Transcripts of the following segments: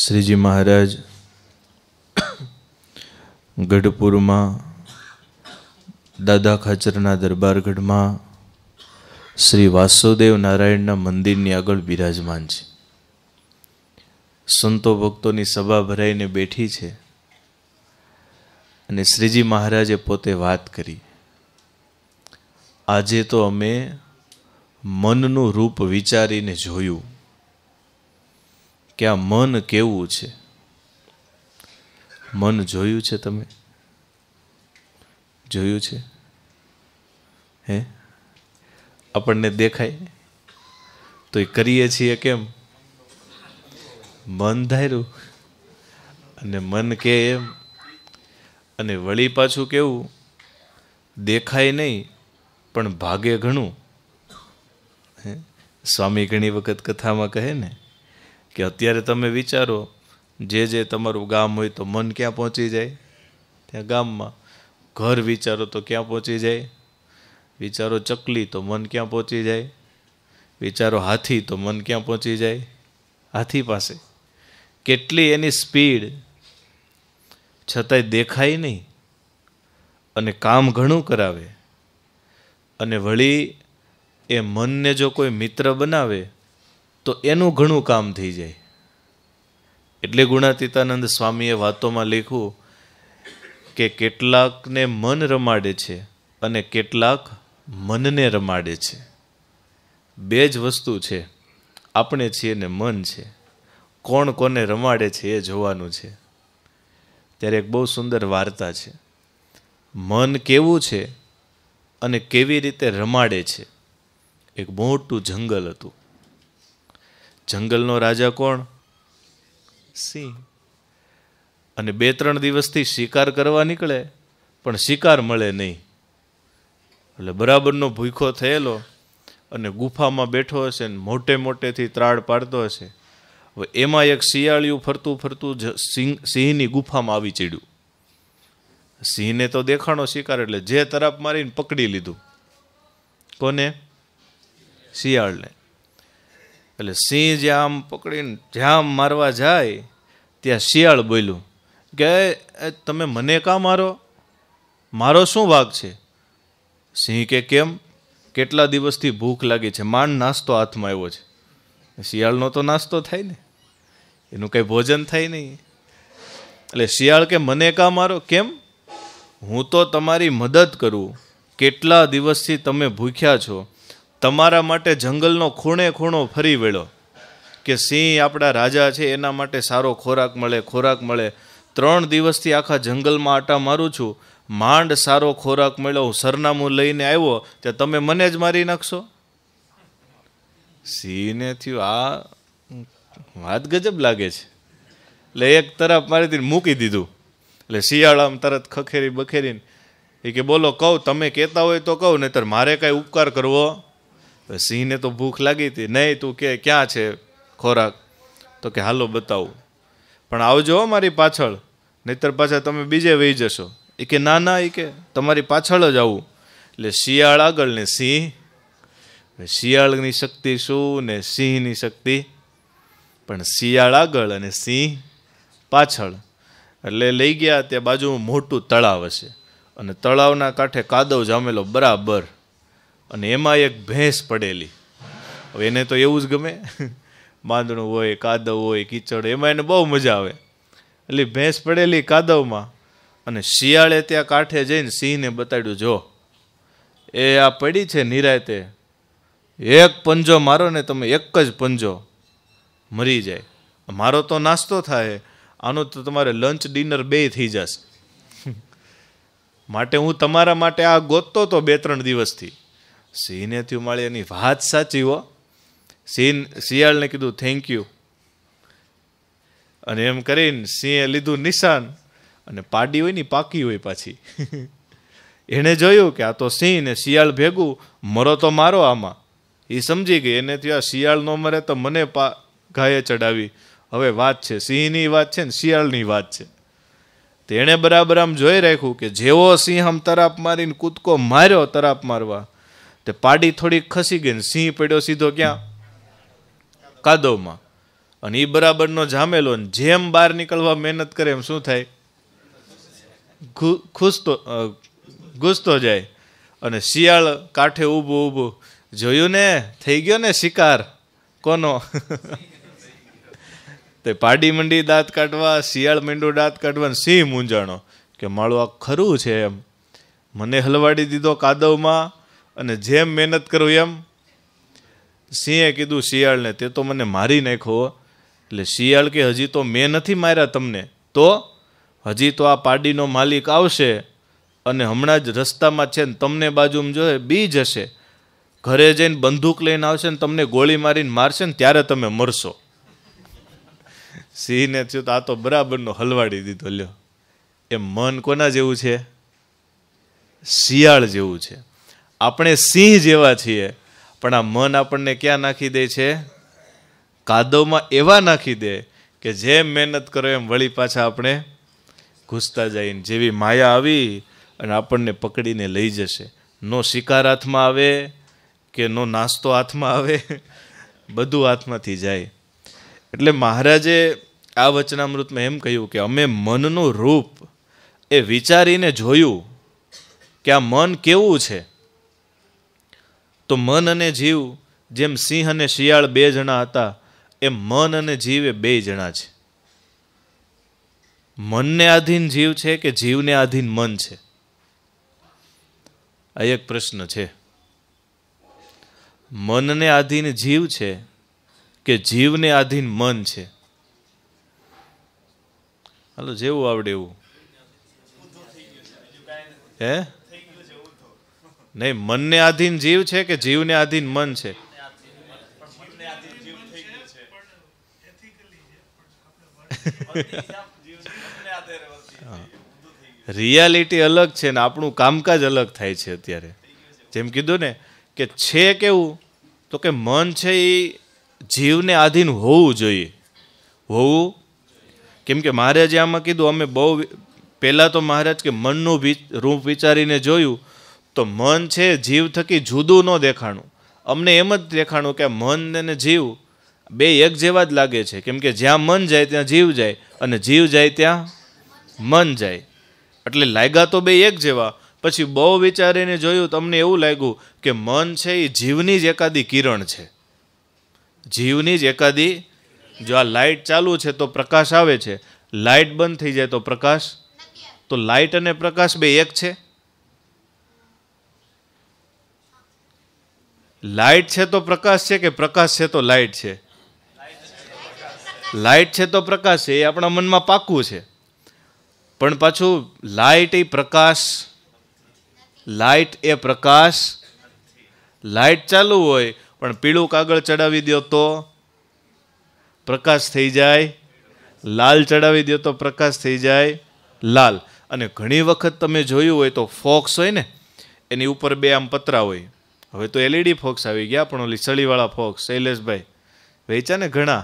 શ્રીજી મહારાજ ગઢપુરમાં દાદા ખાચરના દરબારગઢમાં શ્રી વાસુદેવ નારાયણના મંદિરની આગળ બિરાજમાન છે. સંતો ભક્તોની સભા ભરાઈને બેઠી છે અને શ્રીજી મહારાજે પોતે વાત કરી, આજે તો અમે મનનું રૂપ વિચારીને જોયું કે આ મન કેવું છે. મન જોયું છે? તમે જોયું છે? હે, આપણને દેખાય તો એ કરીએ છીએ કેમ? મન ધાર્યું અને મન કે એમ. અને વળી પાછું કેવું, દેખાય નહીં પણ ભાગે ઘણું. સ્વામી ઘણી વખત કથામાં કહે ને કે અત્યારે તમે વિચારો, જે તમારું ગામ હોય તો મન ક્યાં પહોંચી જાય? ત્યાં ગામમાં. ઘર વિચારો તો ક્યાં પહોંચી જાય? વિચારો ચકલી તો મન ક્યાં પહોંચી જાય? વિચારો હાથી તો મન ક્યાં પહોંચી જાય? હાથી પાસે. કેટલી એની સ્પીડ, છતાંય દેખાય નહીં અને કામ ઘણું કરાવે. અને વળી એ મનને જો કોઈ મિત્ર બનાવે તો એનું ઘણું કામ થઈ જાય. એટલે ગુણાતીતાનંદ સ્વામીએ વાતોમાં લખ્યું કે કેટલાકને મન રમાડે છે અને કેટલાક મનને રમાડે છે. બે જ વસ્તુ છે, આપણે છીએ ને મન છે. કોણ કોને રમાડે છે એ જોવાનું છે. ત્યારે એક બહુ સુંદર વાર્તા છે. મન કેવું છે અને કેવી રીતે રમાડે છે. એક મોટું જંગલ હતું. જંગલનો રાજા કોણ? સિંહ. અને 2-3 દિવસથી શિકાર કરવા નીકળે પણ શિકાર મળે નહીં. એટલે બરાબરનો ભૂખો થયેલો અને ગુફામાં બેઠો હશે ને મોટેથી ત્રાડ પાડતો હશે. હવે એમાં એક શિયાળિયું ફરતું સિંહની ગુફામાં આવી ચડ્યું. સિંહને તો દેખાણો શિકાર એટલે જે તરફ મારીને પકડી લીધું. કોને? શિયાળને. એટલે સિંહ જ્યાં આમ પકડીને જ્યાં મારવા જાય ત્યાં શિયાળ બોલ્યું કે તમે મને કાં મારો? મારો શું વાગ છે? સિંહ કે કેમ? કેટલા દિવસથી ભૂખ લાગી છે, માંડ નાસ્તો હાથમાં આવ્યો છે. શિયાળનો તો નાસ્તો થાય ને, એનું કંઈ ભોજન થાય નહીં. એટલે શિયાળ કે મને કાં મારો? કેમ? હું તો તમારી મદદ કરું. કેટલા દિવસથી તમે ભૂખ્યા છો, તમારા માટે જંગલનો ખૂણે ખૂણો ફરી વળ્યો કે સિંહ આપણા રાજા છે એના માટે સારો ખોરાક મળે. 3 દિવસથી આખા જંગલમાં આટા મારું છું, માંડ સારો ખોરાક મળ્યો, હું સરનામું લઈને આવ્યો ત્યાં તમે મને જ મારી નાખશો? સિંહને થયું આ વાત ગજબ લાગે છે. એટલે એક તરફ મારી મૂકી દીધું. એટલે શિયાળ આમ તરત ખખેરી બખેરીને એ કે બોલો, કહું, તમે કહેતા હોય તો કહું, નહીતર મારે કાંઈ ઉપકાર કરવો? સિંહને તો ભૂખ લાગી હતી. નહીં, તું કે ક્યાં છે ખોરાક? તો કે હાલો બતાવું, પણ આવજો મારી પાછળ, નહીતર પાછા તમે બીજે વહી જશો. એ કે ના, એ કે તમારી પાછળ જ આવું. એટલે શિયાળ આગળ ને સિંહ. શિયાળની શક્તિ શું ને સિંહની શક્તિ? પણ શિયાળ આગળ અને સિંહ પાછળ. એટલે લઈ ગયા ત્યાં બાજુ મોટું તળાવ હશે અને તળાવના કાંઠે કાદવ જામેલો બરાબર અને એમાં એક ભેંસ પડેલી. હવે એને તો એવું જ ગમે, માંદણું હોય, કાદવ હોય, કીચડ, એમાં એને બહુ મજા આવે. એટલે ભેંસ પડેલી કાદવમાં અને શિયાળે ત્યાં કાંઠે જઈને સિંહને બતાડ્યું, જો એ આ પડી છે નિરાતે, એક પંજો મારો ને તમે, એક જ પંજો મરી જાય. મારો તો નાસ્તો થાય, આનું તો તમારે લંચ ડિનર 2 થઈ જશે. માટે હું તમારા માટે આ ગોતતો તો 2-3 દિવસથી. સિંહને થયું માળી એની વાત સાચી હો. શિયાળને કીધું થેન્ક યુ. અને એમ કરીને સિંહે લીધું નિશાન અને પાડી હોય ને પાકી હોય પાછી. એણે જોયું કે આ તો સિંહ ને શિયાળ ભેગું, મરો તો મારો આમાં. એ સમજી ગઈ. એને થયું આ શિયાળ ન મરે તો મને ઘાયે ચડાવી. હવે વાત છે સિંહની વાત છે ને શિયાળની વાત છે. તો એણે બરાબર આમ જોઈ રાખ્યું કે જેવો સિંહ આમ તરાપ મારીને કૂદકો માર્યો તરાપ મારવા, તે પાડી થોડીક ખસી ગઈ ને સિંહ પડ્યો સીધો ક્યાં? કાદવમાં. અને એ બરાબરનો જામેલો, જેમ બહાર નીકળવા મહેનત કરે એમ શું થાય? ઘૂસતો જાય. અને શિયાળ કાંઠે ઊભું ઊભું, જોયું ને, થઈ ગયો ને શિકાર કોનો? તે પાડી મંડી દાંત કાઢવા, શિયાળ માંડ્યું દાંત કાઢવા, સિંહ મૂંઝાણો કે માળું આ ખરું છે એમ, મને હલવાડી દીધો કાદવમાં, અને જેમ મહેનત કરું એમ. સિંહે કીધું શિયાળને, તે તો મને મારી નાખ્યો. એટલે શિયાળ કે હજી તો મેં નથી માર્યા તમને, તો હજી તો આ પાડીનો માલિક આવશે અને હમણાં જ રસ્તામાં છે ને તમને બાજુમાં જો બીજ હશે, ઘરે જઈને બંદૂક લઈને આવશે ને તમને ગોળી મારીને મારશે ને ત્યારે તમે મરશો. સિંહને થયું તો આ તો બરાબરનો હલવાડી દીધો. લ્યો, એ મન કોના જેવું છે? શિયાળ જેવું છે. આપણે સિંહ જેવા છીએ, પણ આ મન આપણને ક્યાં નાખી દે છે? કાદવમાં એવા નાખી દે કે જેમ મહેનત કરો એમ વળી પાછા આપણે ઘૂસતા જઈને. જેવી માયા આવી અને આપણને પકડીને લઈ જશે. નો શિકાર હાથમાં આવે કે નો નાસ્તો હાથમાં આવે, બધું હાથમાંથી જાય. એટલે મહારાજે આ વચનામૃતમાં એમ કહ્યું કે અમે મનનું રૂપ એ વિચારીને જોયું કે આ મન કેવું છે. તો મન અને જીવ જેમ સિંહ અને શિયાળ બે જણા હતા, એમ મન અને જીવ એ બે જણા છે. મનને આધીન જીવ છે કે જીવને આધીન મન છે? આ એક પ્રશ્ન છે. મનને આધીન જીવ છે કે જીવને આધીન મન છે? હાલો, જેવું આવડે એવું. હે નહીં, મનને આધીન જીવ છે કે જીવને આધીન મન છે? રિયાલિટી અલગ છે ને આપણું કામકાજ અલગ થાય છે અત્યારે. જેમ કીધું ને કે છે કેવું, તો કે મન છે એ જીવને આધીન હોવું જોઈએ. હોવું કેમ કે મહારાજે આમાં કીધું, અમે બહુ પહેલા તો મહારાજ કે મનનું રૂપ વિચારીને જોયું તો મન છે જીવ થકી જુદું ન દેખાણું. અમને એમ જ દેખાણું કે મન અને જીવ બે એક જેવા જ લાગે છે. કેમ કે જ્યાં મન જાય ત્યાં જીવ જાય, અને જીવ જાય ત્યાં મન જાય. એટલે લાગ્યા તો બે એક જેવા. પછી બહુ વિચારીને જોયું, તમને એવું લાગ્યું કે મન છે એ જીવની જ એકાદી કિરણ છે. જીવની જ એકાદી. જો આ લાઇટ ચાલુ છે તો પ્રકાશ આવે છે, લાઇટ બંધ થઈ જાય તો પ્રકાશ. તો લાઇટ અને પ્રકાશ બે એક છે? લાઇટ છે તો પ્રકાશ છે કે પ્રકાશ છે તો લાઇટ છે? લાઇટ છે તો પ્રકાશ છે, એ આપણા મનમાં પાક્કું છે. પણ પાછું લાઇટ એ પ્રકાશ, લાઇટ એ પ્રકાશ. લાઇટ ચાલુ હોય પણ પીળું કાગળ ચડાવી દો તો પ્રકાશ થઈ જાય લાલ, ચડાવી દો તો પ્રકાશ થઈ જાય લાલ. અને ઘણી વખત તમે જોયું હોય તો ફોક્સ હોય ને, એની ઉપર બે આમ પતરા હોય. હવે તો LED ફોક્સ આવી ગયા, પણ ઓલી સળીવાળા ફોક્સ શૈલેષભાઈ વેચ્યા ને ઘણા,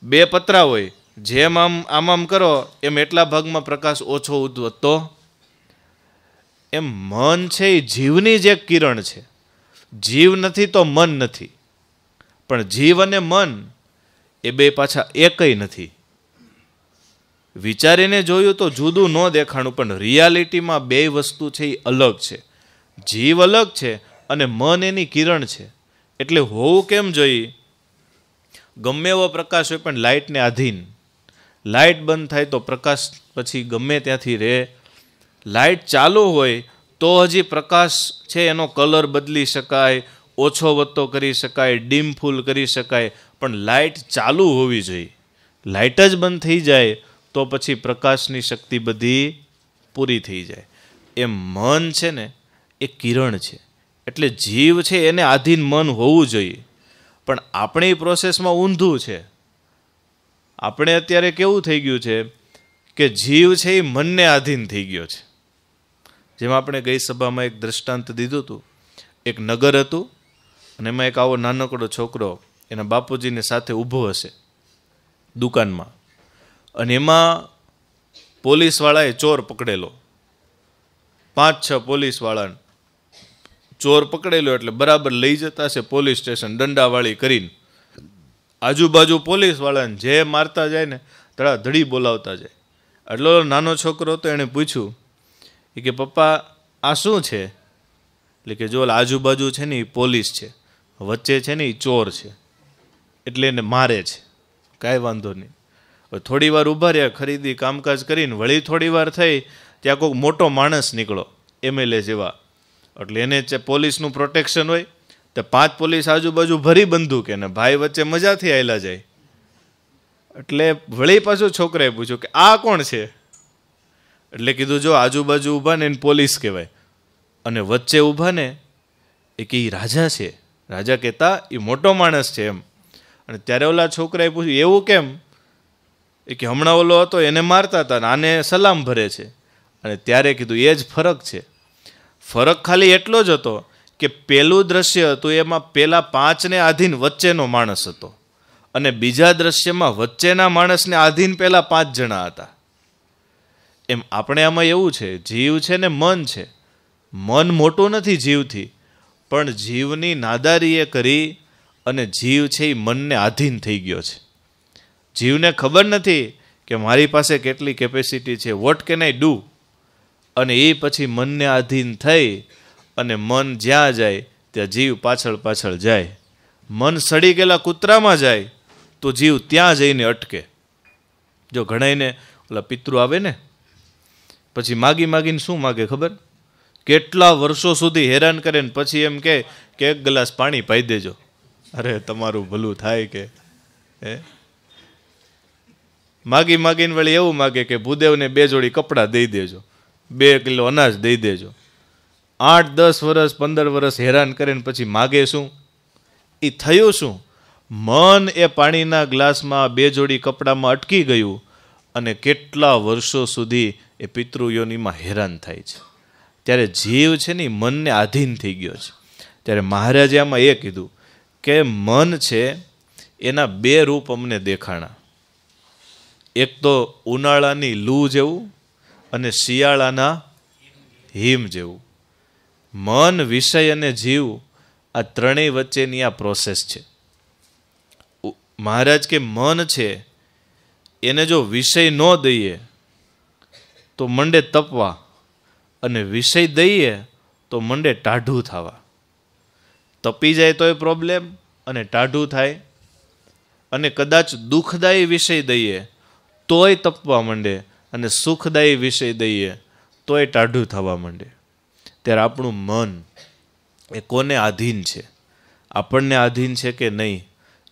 બે પતરા હોય. જેમ આમ કરો એમ એટલા ભાગમાં પ્રકાશ ઓછો વધતો. એમ મન છે એ જીવની જ એક કિરણ છે. જીવ નથી તો મન નથી, પણ જીવ અને મન એ બે પાછા એકય નથી. વિચારીને જોયું તો જુદું ન દેખાણું, પણ રિયાલિટીમાં બે વસ્તુ છે એ અલગ છે. જીવ અલગ છે અને મન એની કિરણ છે. એટલે હોવું કેમ જોઈએ? ગમે એવો પ્રકાશ હોય પણ લાઇટને આધીન. લાઇટ બંધ થાય તો પ્રકાશ પછી ગમે ત્યાંથી રહે. લાઇટ ચાલુ હોય તો હજી પ્રકાશ છે એનો કલર બદલી શકાય, ઓછો વધતો કરી શકાય, ડીમ ફૂલ કરી શકાય, પણ લાઇટ ચાલુ હોવી જોઈએ. લાઇટ જ બંધ થઈ જાય તો પછી પ્રકાશની શક્તિ બધી પૂરી થઈ જાય. એમ મન છે ને એ કિરણ છે. એટલે જીવ છે એને આધીન મન હોવું જોઈએ. પણ આપણી પ્રોસેસમાં ઊંધું છે. આપણે અત્યારે કેવું થઈ ગયું છે કે જીવ છે એ મનને આધીન થઈ ગયો છે. જેમ આપણે ગઈ સભામાં એક દ્રષ્ટાંત દીધું હતું. એક નગર હતું અને એમાં એક આવો નાનકડો છોકરો એના બાપુજીને સાથે ઊભો હશે દુકાનમાં, અને એમાં પોલીસવાળાએ ચોર પકડેલો. 5-6 પોલીસવાળાને ચોર પકડેલો એટલે બરાબર લઈ જતા છે પોલીસ સ્ટેશન દંડાવાળી કરીને. આજુબાજુ પોલીસવાળાને જે મારતા જાય ને ધડાધડી બોલાવતા જાય. એટલો નાનો છોકરો હતો, એણે પૂછ્યું કે પપ્પા આ શું છે? એટલે કે જો આજુબાજુ છે ને એ પોલીસ છે, વચ્ચે છે ને એ ચોર છે, એટલે એને મારે છે. કાંઈ વાંધો નહીં. હવે થોડી વાર ઊભા રહ્યા, ખરીદી કામકાજ કરીને વળી થોડી વાર થઈ, ત્યાં કોઈક મોટો માણસ નીકળો, MLA જેવા. એટલે એને પોલીસનું પ્રોટેક્શન હોય, તો 5 પોલીસ આજુબાજુ ભરી બંદૂકે ને ભાઈ વચ્ચે મજાથી આવેલા જાય. એટલે વળી પાછું છોકરાએ પૂછ્યું કે આ કોણ છે? એટલે કીધું જો આજુબાજુ ઊભા ને એને પોલીસ કહેવાય, અને વચ્ચે ઊભા ને એ કે રાજા છે. રાજા કહેતા એ મોટો માણસ છે એમ. અને ત્યારે ઓલા છોકરાએ પૂછ્યું એવું કેમ? એ કે હમણાં ઓલો હતો એને મારતા હતા ને આને સલામ ભરે છે. અને ત્યારે કીધું એ જ ફરક છે. ફરક ખાલી એટલો જ હતો કે પહેલું દ્રશ્ય હતું એમાં પેલા 5ને આધીન વચ્ચેનો માણસ હતો, અને બીજા દ્રશ્યમાં વચ્ચેના માણસને આધીન પેલા 5 જણા હતા. એમ આપણે આમાં એવું છે, જીવ છે ને મન છે. મન મોટું નથી જીવથી, પણ જીવની નાદારીએ કરી અને જીવ છે એ મનને આધીન થઈ ગયો છે. જીવને ખબર નથી કે મારી પાસે કેટલી કેપેસિટી છે, વોટ કેન આઈ ડુ, અને એ પછી મનને આધીન થઈ અને મન જ્યાં જાય ત્યાં જીવ પાછળ પાછળ જાય. મન સડી ગયેલા કૂતરામાં જાય તો જીવ ત્યાં જઈને અટકે. જો ઘણાઈને ઓલા પિતૃ આવે ને પછી માગી માગીને શું માગે ખબર? કેટલા વર્ષો સુધી હેરાન કરે ને પછી એમ કે 1 ગ્લાસ પાણી પાઈ દેજો. અરે તમારું ભલું થાય કે હે? માગી માગીને વળી એવું માગે કે ભૂદેવને 2 જોડી કપડાં દઈ દેજો, 2 કિલો અનાજ દઈ દેજો. 8, 10 વર્ષ 15 વર્ષ હેરાન કરે ને પછી માગે શું? એ થયું શું? મન એ પાણીના ગ્લાસમાં 2 જોડી કપડામાં અટકી ગયું અને કેટલા વર્ષો સુધી એ પિતૃયોનીમાં હેરાન થાય છે. ત્યારે જીવ છે ને મનને આધીન થઈ ગયો છે. ત્યારે મહારાજે આમાં એ કીધું કે મન છે એના 2 રૂપ અમને દેખાણા. એક તો ઉનાળાની લૂ જેવું અને શિયાળાના હિમ જેવું. મન, વિષય અને જીવ આ ત્રણેય વચ્ચેની આ પ્રોસેસ છે. મહારાજ કે મન છે એને જો વિષય ન દઈએ તો મંડે તપવા, અને વિષય દઈએ તો મંડે ટાઢું થવા. તપી જાય તોય પ્રોબ્લેમ અને ટાઢું થાય, અને કદાચ દુઃખદાયી વિષય દઈએ તોય તપવા માંડે, અને સુખદાયી વિષય દઈએ તોય ટાઢું થવા માંડે. ત્યારે આપણું મન એ કોને આધીન છે? આપણને આધીન છે કે નહીં?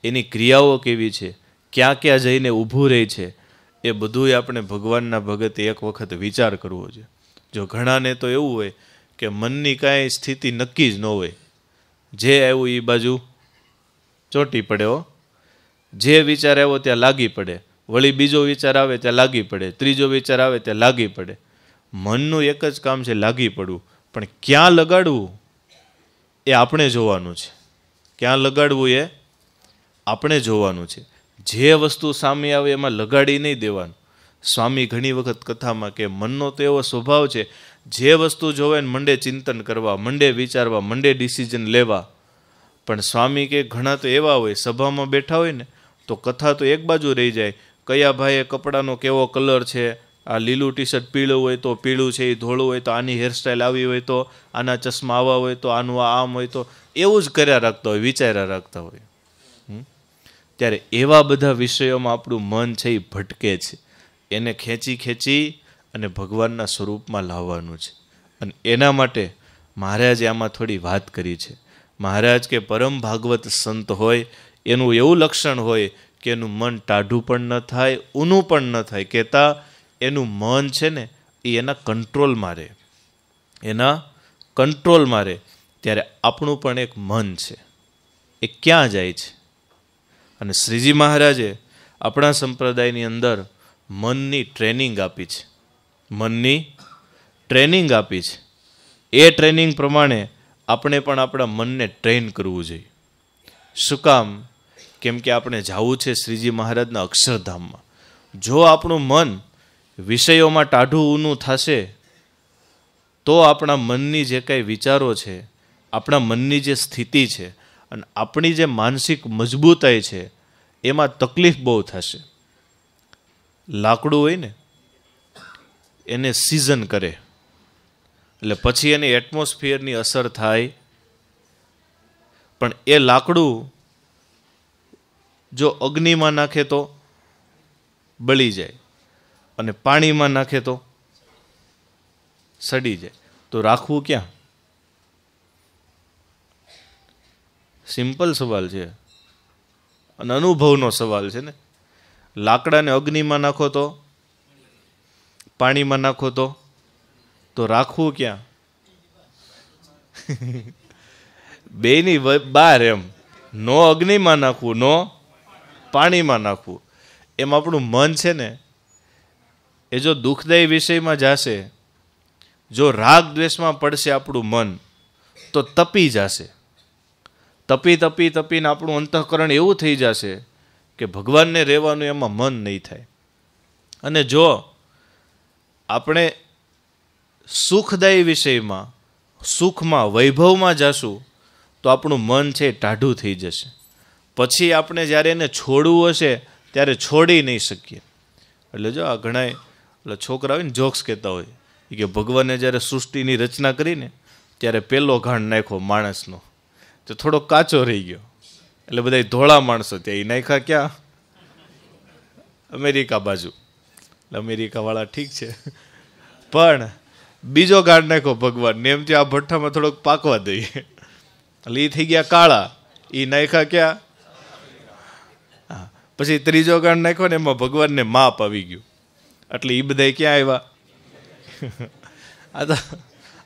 એની ક્રિયાઓ કેવી છે? ક્યાં ક્યાં જઈને ઊભું રહે છે? એ બધુંય આપણે ભગવાનના ભગતે એક વખત વિચાર કરવો છે. જો ઘણાને તો એવું હોય કે મનની કાંઈ સ્થિતિ નક્કી જ ન હોય, જે આવ્યું એ બાજુ ચોંટી પડે. જે વિચાર આવ્યો ત્યાં લાગી પડે, વળી બીજો વિચાર આવે ત્યાં લાગી પડે, ત્રીજો વિચાર આવે ત્યાં લાગી પડે. મનનું એક જ કામ છે લાગી પડવું, પણ ક્યાં લગાડવું એ આપણે જોવાનું છે. ક્યાં લગાડવું એ આપણે જોવાનું છે. જે વસ્તુ સામે આવે એમાં લગાડી નહીં દેવાનું. સ્વામી ઘણી વખત કથામાં કે મનનો તો એવો સ્વભાવ છે, જે વસ્તુ જોવે ને મંડે ચિંતન કરવા, મંડે વિચારવા, મંડે ડિસિઝન લેવા. પણ સ્વામી કે ઘણા તો એવા હોય, સભામાં બેઠા હોય ને તો કથા તો એક બાજુ રહી જાય. કયા ભાઈએ કપડાનો કેવો કલર છે, આ લીલું ટી-શર્ટ પીળું હોય તો પીળું છે, એ ધોળું હોય તો આની હેરસ્ટાઈલ આવી હોય તો, આના ચશ્મા આવા હોય તો આનું આમ હોય તો, એવું જ કર્યા રાખતા હોય, વિચાર્યા રાખતા હોય. ત્યારે એવા બધા વિષયોમાં આપણું મન છે એ ભટકે છે. એને ખેંચી ખેંચી અને ભગવાનના સ્વરૂપમાં લાવવાનું છે. અને એના માટે મહારાજે આમાં થોડી વાત કરી છે. મહારાજ કે પરમ ભાગવત સંત હોય એનું એવું લક્ષણ હોય કે એનું મન ટાઢું પણ ન થાય, ઊનું પણ ન થાય. કહેતા એનું મન છે ને એ એના કંટ્રોલમાં રહે, એના કંટ્રોલમાં રહે. ત્યારે આપણું પણ એક મન છે, એ ક્યાં જાય છે? અને શ્રીજી મહારાજે આપણા સંપ્રદાયની અંદર મનની ટ્રેનિંગ આપી છે. મનની ટ્રેનિંગ આપી છે. એ ટ્રેનિંગ પ્રમાણે આપણે પણ આપણા મનને ટ્રેન કરવું જોઈએ. શું કામ? કેમ કે આપણે જવું છે શ્રીજી મહારાજના અક્ષરધામમાં. જો આપણું મન વિષયોમાં ટાઢું ઊનું થશે તો આપણા મનની જે કાંઈ વિચારો છે, આપણા મનની જે સ્થિતિ છે અને આપણી જે માનસિક મજબૂતાઈ છે એમાં તકલીફ બહુ થશે. લાકડું હોય ને એને સિઝન કરે એટલે પછી એની એટમોસ્ફિયરની અસર થાય, પણ એ લાકડું જો અગ્નિમાં નાખે તો બળી જાય અને પાણીમાં નાખે તો સડી જાય. તો રાખવું ક્યાં? સિમ્પલ સવાલ છે અને અનુભવનો સવાલ છે ને. લાકડાને અગ્નિમાં નાખો તો, પાણીમાં નાખો તો રાખવું ક્યાં? બેની બાર એમ. નો અગ્નિમાં નાખવું, નો પાણીમાં નાખવું. એમ આપણું મન છે ને, એ જો દુઃખદાયી વિષયમાં જશે, જો રાગ દ્વેષમાં પડશે આપણું મન, તો તપી જશે. તપીને આપણું અંતઃકરણ એવું થઈ જશે કે ભગવાનને રહેવાનું એમાં મન નહીં થાય. અને જો આપણે સુખદાયી વિષયમાં, સુખમાં, વૈભવમાં જશું તો આપણું મન છે ટાઢું થઈ જશે. પછી આપણે જ્યારે એને છોડવું હશે ત્યારે છોડી નહીં શકીએ. એટલે જો આ ઘણા એટલે છોકરા હોય ને જોક્સ કહેતા હોય કે ભગવાને જ્યારે સૃષ્ટિની રચના કરીને ત્યારે પહેલો ઘાણ નાખ્યો માણસનો, તો થોડો કાચો રહી ગયો એટલે બધા ધોળા માણસો ત્યાં એ નાખ્યા ક્યાં? અમેરિકા બાજુ. અમેરિકાવાળા ઠીક છે, પણ બીજો ગાઢ નાખ્યો ભગવાન ને, એમથી આ ભઠ્ઠામાં થોડોક પાકવા દઈએ એટલે એ થઈ ગયા કાળા, એ નાખ્યા ક્યાં? હા. પછી ત્રીજો ગાઢ નાખ્યો ને એમાં ભગવાનને માપ આવી ગયું એટલે એ બધા ક્યાં આવ્યા? આ તો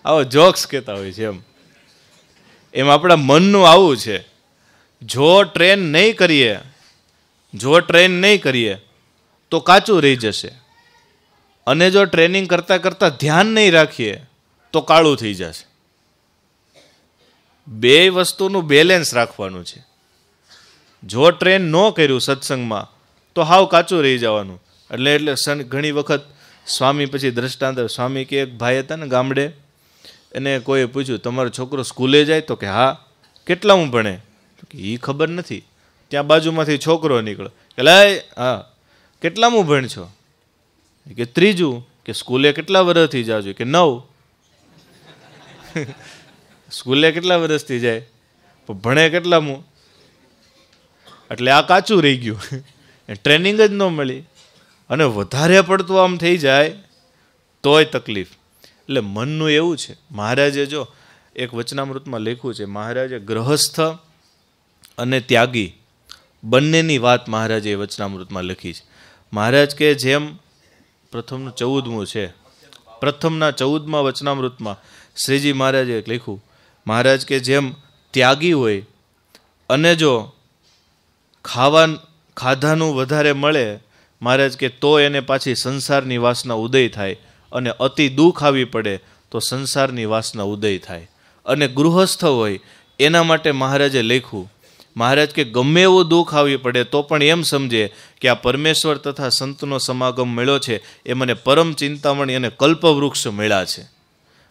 આવો જોક્સ કહેતા હોય છે એમ. એમ આપણા મનનું આવું છે. જો ટ્રેન નહીં કરીએ તો કાચું રહી જશે, અને જો ટ્રેનિંગ કરતાં કરતાં ધ્યાન નહીં રાખીએ તો કાળું થઈ જશે. બે વસ્તુનું બેલેન્સ રાખવાનું છે. જો ટ્રેન ન કર્યું સત્સંગમાં તો હાવ કાચું રહી જવાનું. એટલે ઘણી વખત સ્વામી પછી દ્રષ્ટાંત, સ્વામી કે એક ભાઈ હતા ને ગામડે, એને કોઈ પૂછ્યું તમારો છોકરો સ્કૂલે જાય? તો કે હા. કેટલામું ભણે? તો કે એ ખબર નથી. ત્યાં બાજુમાંથી છોકરો નીકળ્યો કે લાય, હા કેટલામું ભણશો? કે ત્રીજું. કે સ્કૂલે કેટલા વર્ષથી જાજો? કે 9. સ્કૂલે કેટલા વર્ષથી જાય પણ ભણે કેટલામું? એટલે આ કાચું રહી ગયું, ટ્રેનિંગ જ ન મળી. અને વધારે પડતું આમ થઈ જાય તોય તકલીફ. એટલે મનનું એવું છે. મહારાજે જો એક વચનામૃતમાં લખ્યું છે, મહારાજે ગ્રહસ્થ અને ત્યાગી બંનેની વાત મહારાજે એ વચનામૃતમાં લખી છે. મહારાજ કે જેમ પ્રથમનું 14મું છે, પ્રથમના 14મા વચનામૃતમાં શ્રીજી મહારાજે લખ્યું, મહારાજ કે જેમ ત્યાગી હોય અને જો ખાધાનું વધારે મળે, મહારાજ કે તો એને પાછી સંસારની વાસના ઉદય થાય, અને અતિ દુઃખ આવી પડે તો સંસારની વાસના ઉદય થાય. અને ગૃહસ્થ હોય એના માટે મહારાજે લખ્યું, મહારાજ કે ગમે એવું દુઃખ આવી પડે તો પણ એમ સમજે કે આ પરમેશ્વર તથા સંતનો સમાગમ મળ્યો છે, એ મને પરમ ચિંતામણી અને કલ્પવૃક્ષ મળ્યા છે.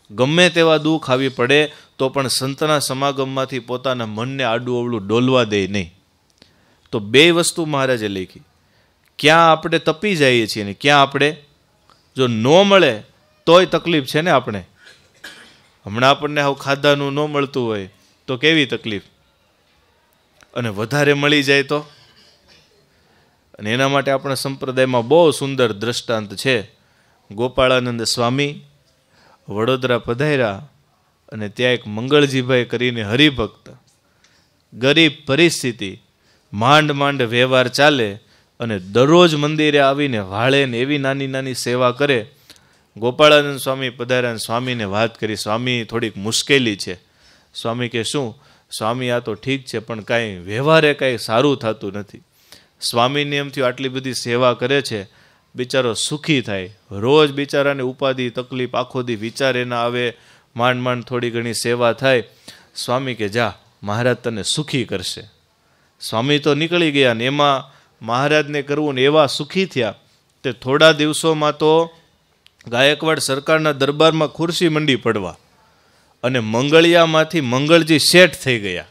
ગમે તેવા દુઃખ આવી પડે તો પણ સંતના સમાગમમાંથી પોતાના મનને આડું અવળું ડોલવા દે નહીં. તો બે વસ્તુ મહારાજે લખી. ક્યાં આપણે તપી જઈએ છીએ ને ક્યાં આપણે જો ન મળે તોય તકલીફ છે ને. આપણે હમણાં આપણને આવું ખાધાનું ન મળતું હોય તો કેવી તકલીફ, અને વધારે મળી જાય તો. અને એના માટે આપણા સંપ્રદાયમાં બહુ સુંદર દ્રષ્ટાંત છે. ગોપાળાનંદ સ્વામી વડોદરા પધાર્યા અને ત્યાં એક મંગળજીભાઈ કરીને હરિભક્ત, ગરીબ પરિસ્થિતિ, માંડ વ્યવહાર ચાલે, અને દરરોજ મંદિરે આવીને વાળે ને એવી નાની નાની સેવા કરે. ગોપાળાનંદ સ્વામી પધાર્યા, સ્વામીને વાત કરી, સ્વામી થોડીક મુશ્કેલી છે. સ્વામી કે શું? સ્વામી આ તો ઠીક છે પણ કાંઈ વ્યવહારે કાંઈ સારું થતું નથી. સ્વામીને એમ થયું આટલી બધી સેવા કરે છે, બિચારો સુખી થાય. રોજ બિચારાને ઉપાધિ તકલીફ, આખો દી વિચાર એના આવે, માંડ થોડી ઘણી સેવા થાય. સ્વામી કે જા, મહારાજ તને સુખી કરશે. સ્વામી તો નીકળી ગયા ને એમાં મહારાજને કરવું ને એવા સુખી થયા તે થોડા દિવસોમાં તો ગાયકવાડ સરકારના દરબારમાં ખુરશી મંડી પડવા, અને મંગળિયામાંથી મંગળજી શેઠ થઈ ગયા.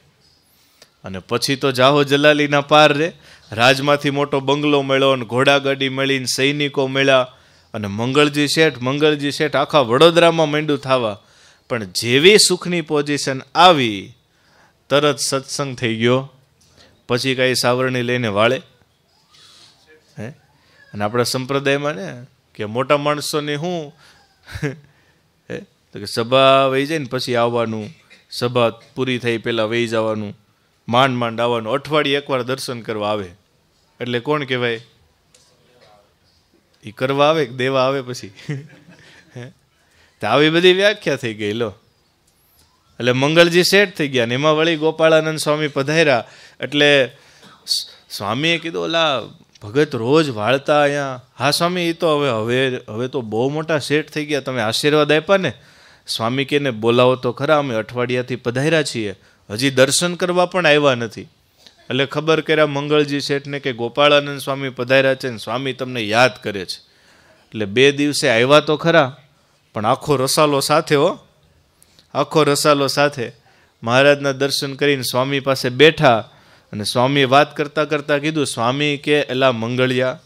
અને પછી તો જાહો જલાલીના પાર રે, રાજમાંથી મોટો બંગલો મળ્યો ને ઘોડાગાડી મળીને સૈનિકો મળ્યા અને મંગળજી શેઠ આખા વડોદરામાં માંડ્યું થવા. પણ જેવી સુખની પોઝિશન આવી તરત સત્સંગ થઈ ગયો. પછી કાંઈ સાવરણી લઈને વાળે હે. અને આપણા સંપ્રદાયમાં ને કે મોટા માણસોની શું હે તો કે સભા વહી જાય ને પછી આવવાનું, સભા પૂરી થઈ પહેલાં વહી જવાનું, માંડ આવવાનું, અઠવાડિયે એકવાર દર્શન કરવા આવે. એટલે કોણ કહેવાય? એ કરવા આવે કે દેવા આવે પછી તો આવી બધી વ્યાખ્યા થઈ ગઈ લો. એટલે મંગળજી શેઠ થઈ ગયા ને એમાં વળી ગોપાળાનંદ સ્વામી પધાર્યા. એટલે સ્વામીએ કીધું ઓલા ભગત રોજ વાળતા અહીંયા. હા સ્વામી એ તો હવે તો બહુ મોટા શેઠ થઈ ગયા, તમે આશીર્વાદ આપ્યા ને. સ્વામી કે ને બોલાવો તો ખરા, અમે અઠવાડિયાથી પધાર્યા છીએ, હજી દર્શન કરવા પણ આવ્યા નથી. એટલે ખબર કર્યા મંગળજી શેઠને કે ગોપાળાનંદ સ્વામી પધાર્યા છે ને સ્વામી તમને યાદ કરે છે. એટલે 2 દિવસે આવ્યા તો ખરા પણ આખો રસાલો સાથે આખો રસાલો સાથે મહારાજના દર્શન કરીને સ્વામી પાસે બેઠા. અને સ્વામીએ વાત કરતાં કરતાં કીધું, સ્વામી કે એલા મંગળિયા,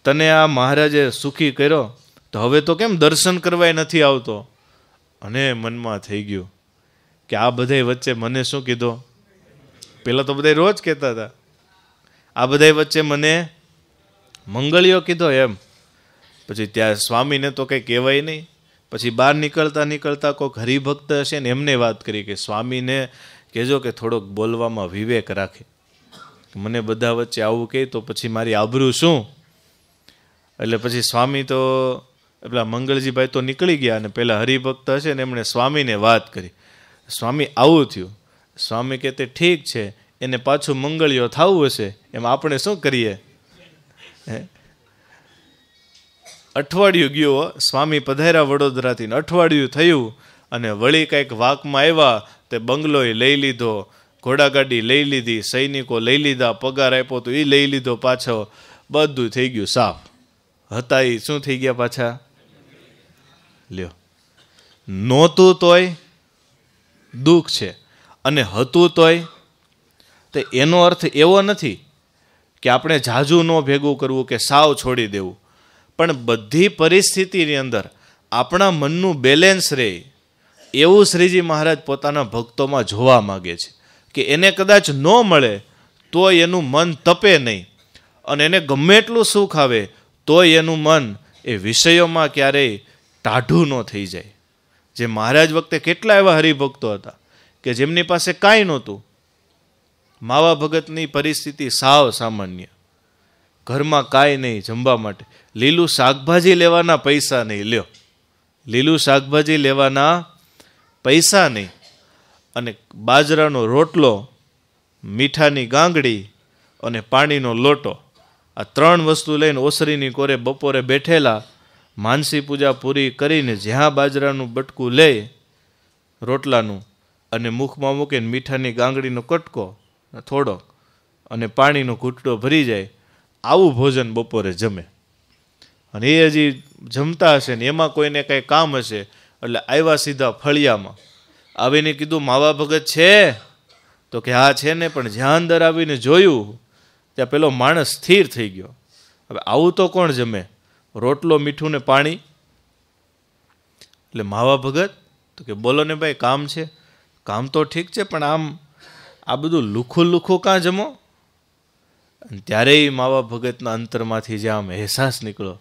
તને આ મહારાજે સુખી કર્યો તો હવે તો કેમ દર્શન કરવાય નથી આવતો? અને મનમાં થઈ ગયું કે આ બધાય વચ્ચે મને શું કીધો? પેલા તો બધા રોજ કહેતા હતા, આ બધા વચ્ચે મને મંગળિયો કીધો એમ. પછી ત્યાં સ્વામીને તો કંઈ કહેવાય નહીં. પછી બહાર નીકળતા કોઈક હરિભક્ત હશે ને એમને વાત કરી કે સ્વામીને કહેજો કે થોડોક બોલવામાં વિવેક રાખે, મને બધા વચ્ચે આવું કહે તો પછી મારી આબરૂ શું? એટલે પછી સ્વામી તો પેલા મંગળજીભાઈ તો નીકળી ગયા અને પેલા હરિભક્ત હશે ને એમણે સ્વામીને વાત કરી. સ્વામી આવું થયું. સ્વામી કહેતે ઠીક છે, એને પાછું મંગળિયો થવું હશે, એમ આપણે શું કરીએ? અઠવાડિયું ગયું, સ્વામી પધાર્યા વડોદરાથી, અઠવાડિયું થયું અને વળી કંઈક વાકમાં આવ્યા તે બંગલોય લઈ લીધો, ઘોડાગાડી લઈ લીધી, સૈનિકો લઈ લીધા, પગાર આપ્યો તો એ લઈ લીધો પાછો, બધું થઈ ગયું સાફ. હતા એ શું થઈ ગયા પાછા? લ્યો, નહોતું તોય દુઃખ છે અને હતું તોય. તો એનો અર્થ એવો નથી કે આપણે ઝાઝુ ન ભેગું કરવું કે સાવ છોડી દેવું, પણ બધી પરિસ્થિતિની અંદર આપણા મનનું બેલેન્સ રહે એવું શ્રીજી મહારાજ પોતાના ભક્તોમાં જોવા માગે છે. કે એને કદાચ ન મળે તોય એનું મન તપે નહીં, અને એને ગમે એટલું સુખ આવે તોય એનું મન એ વિષયોમાં ક્યારેય ટાઢું ન થઈ જાય. જે મહારાજ વખતે કેટલા એવા હરિભક્તો હતા કે જેમની પાસે કાંઈ નહોતું. માવા ભગતની પરિસ્થિતિ સાવ સામાન્ય, ઘરમાં કાંઈ નહીં જમવા માટે, લીલું શાકભાજી લેવાના પૈસા નહીં. લ્યો, લીલું શાકભાજી લેવાના પૈસા નહીં, અને બાજરાનો રોટલો, મીઠાની ગાંગડી અને પાણીનો લોટો, આ 3 વસ્તુ લઈને ઓસરીની કોરે બપોરે બેઠેલા, માનસી પૂજા પૂરી કરીને જ્યાં બાજરાનું બટકું લે રોટલાનું અને મુખમાં મૂકીને મીઠાની ગાંગડીનો કટકો થોડોક અને પાણીનો ઘૂંટડો ભરી જાય, આવું ભોજન બપોરે જમે. અને એ હજી જમતા હશે ને એમાં કોઈને કાંઈ કામ હશે એટલે આવ્યા સીધા ફળિયામાં આવીને કીધું માવા ભગત છે? તો કે હા છે ને, પણ જ્યાં અંદર આવીને જોયું ત્યાં પેલો માણસ સ્થિર થઈ ગયો. હવે આવું તો કોણ જમે? રોટલો, મીઠું ને પાણી. એટલે માવા ભગત તો કે બોલો ને ભાઈ, કામ છે? કામ તો ઠીક છે, પણ આમ આ બધું લુખું કાં જમો? અને ત્યારે માવા ભગતના અંતરમાંથી જે આમ અહેસાસ નીકળ્યો,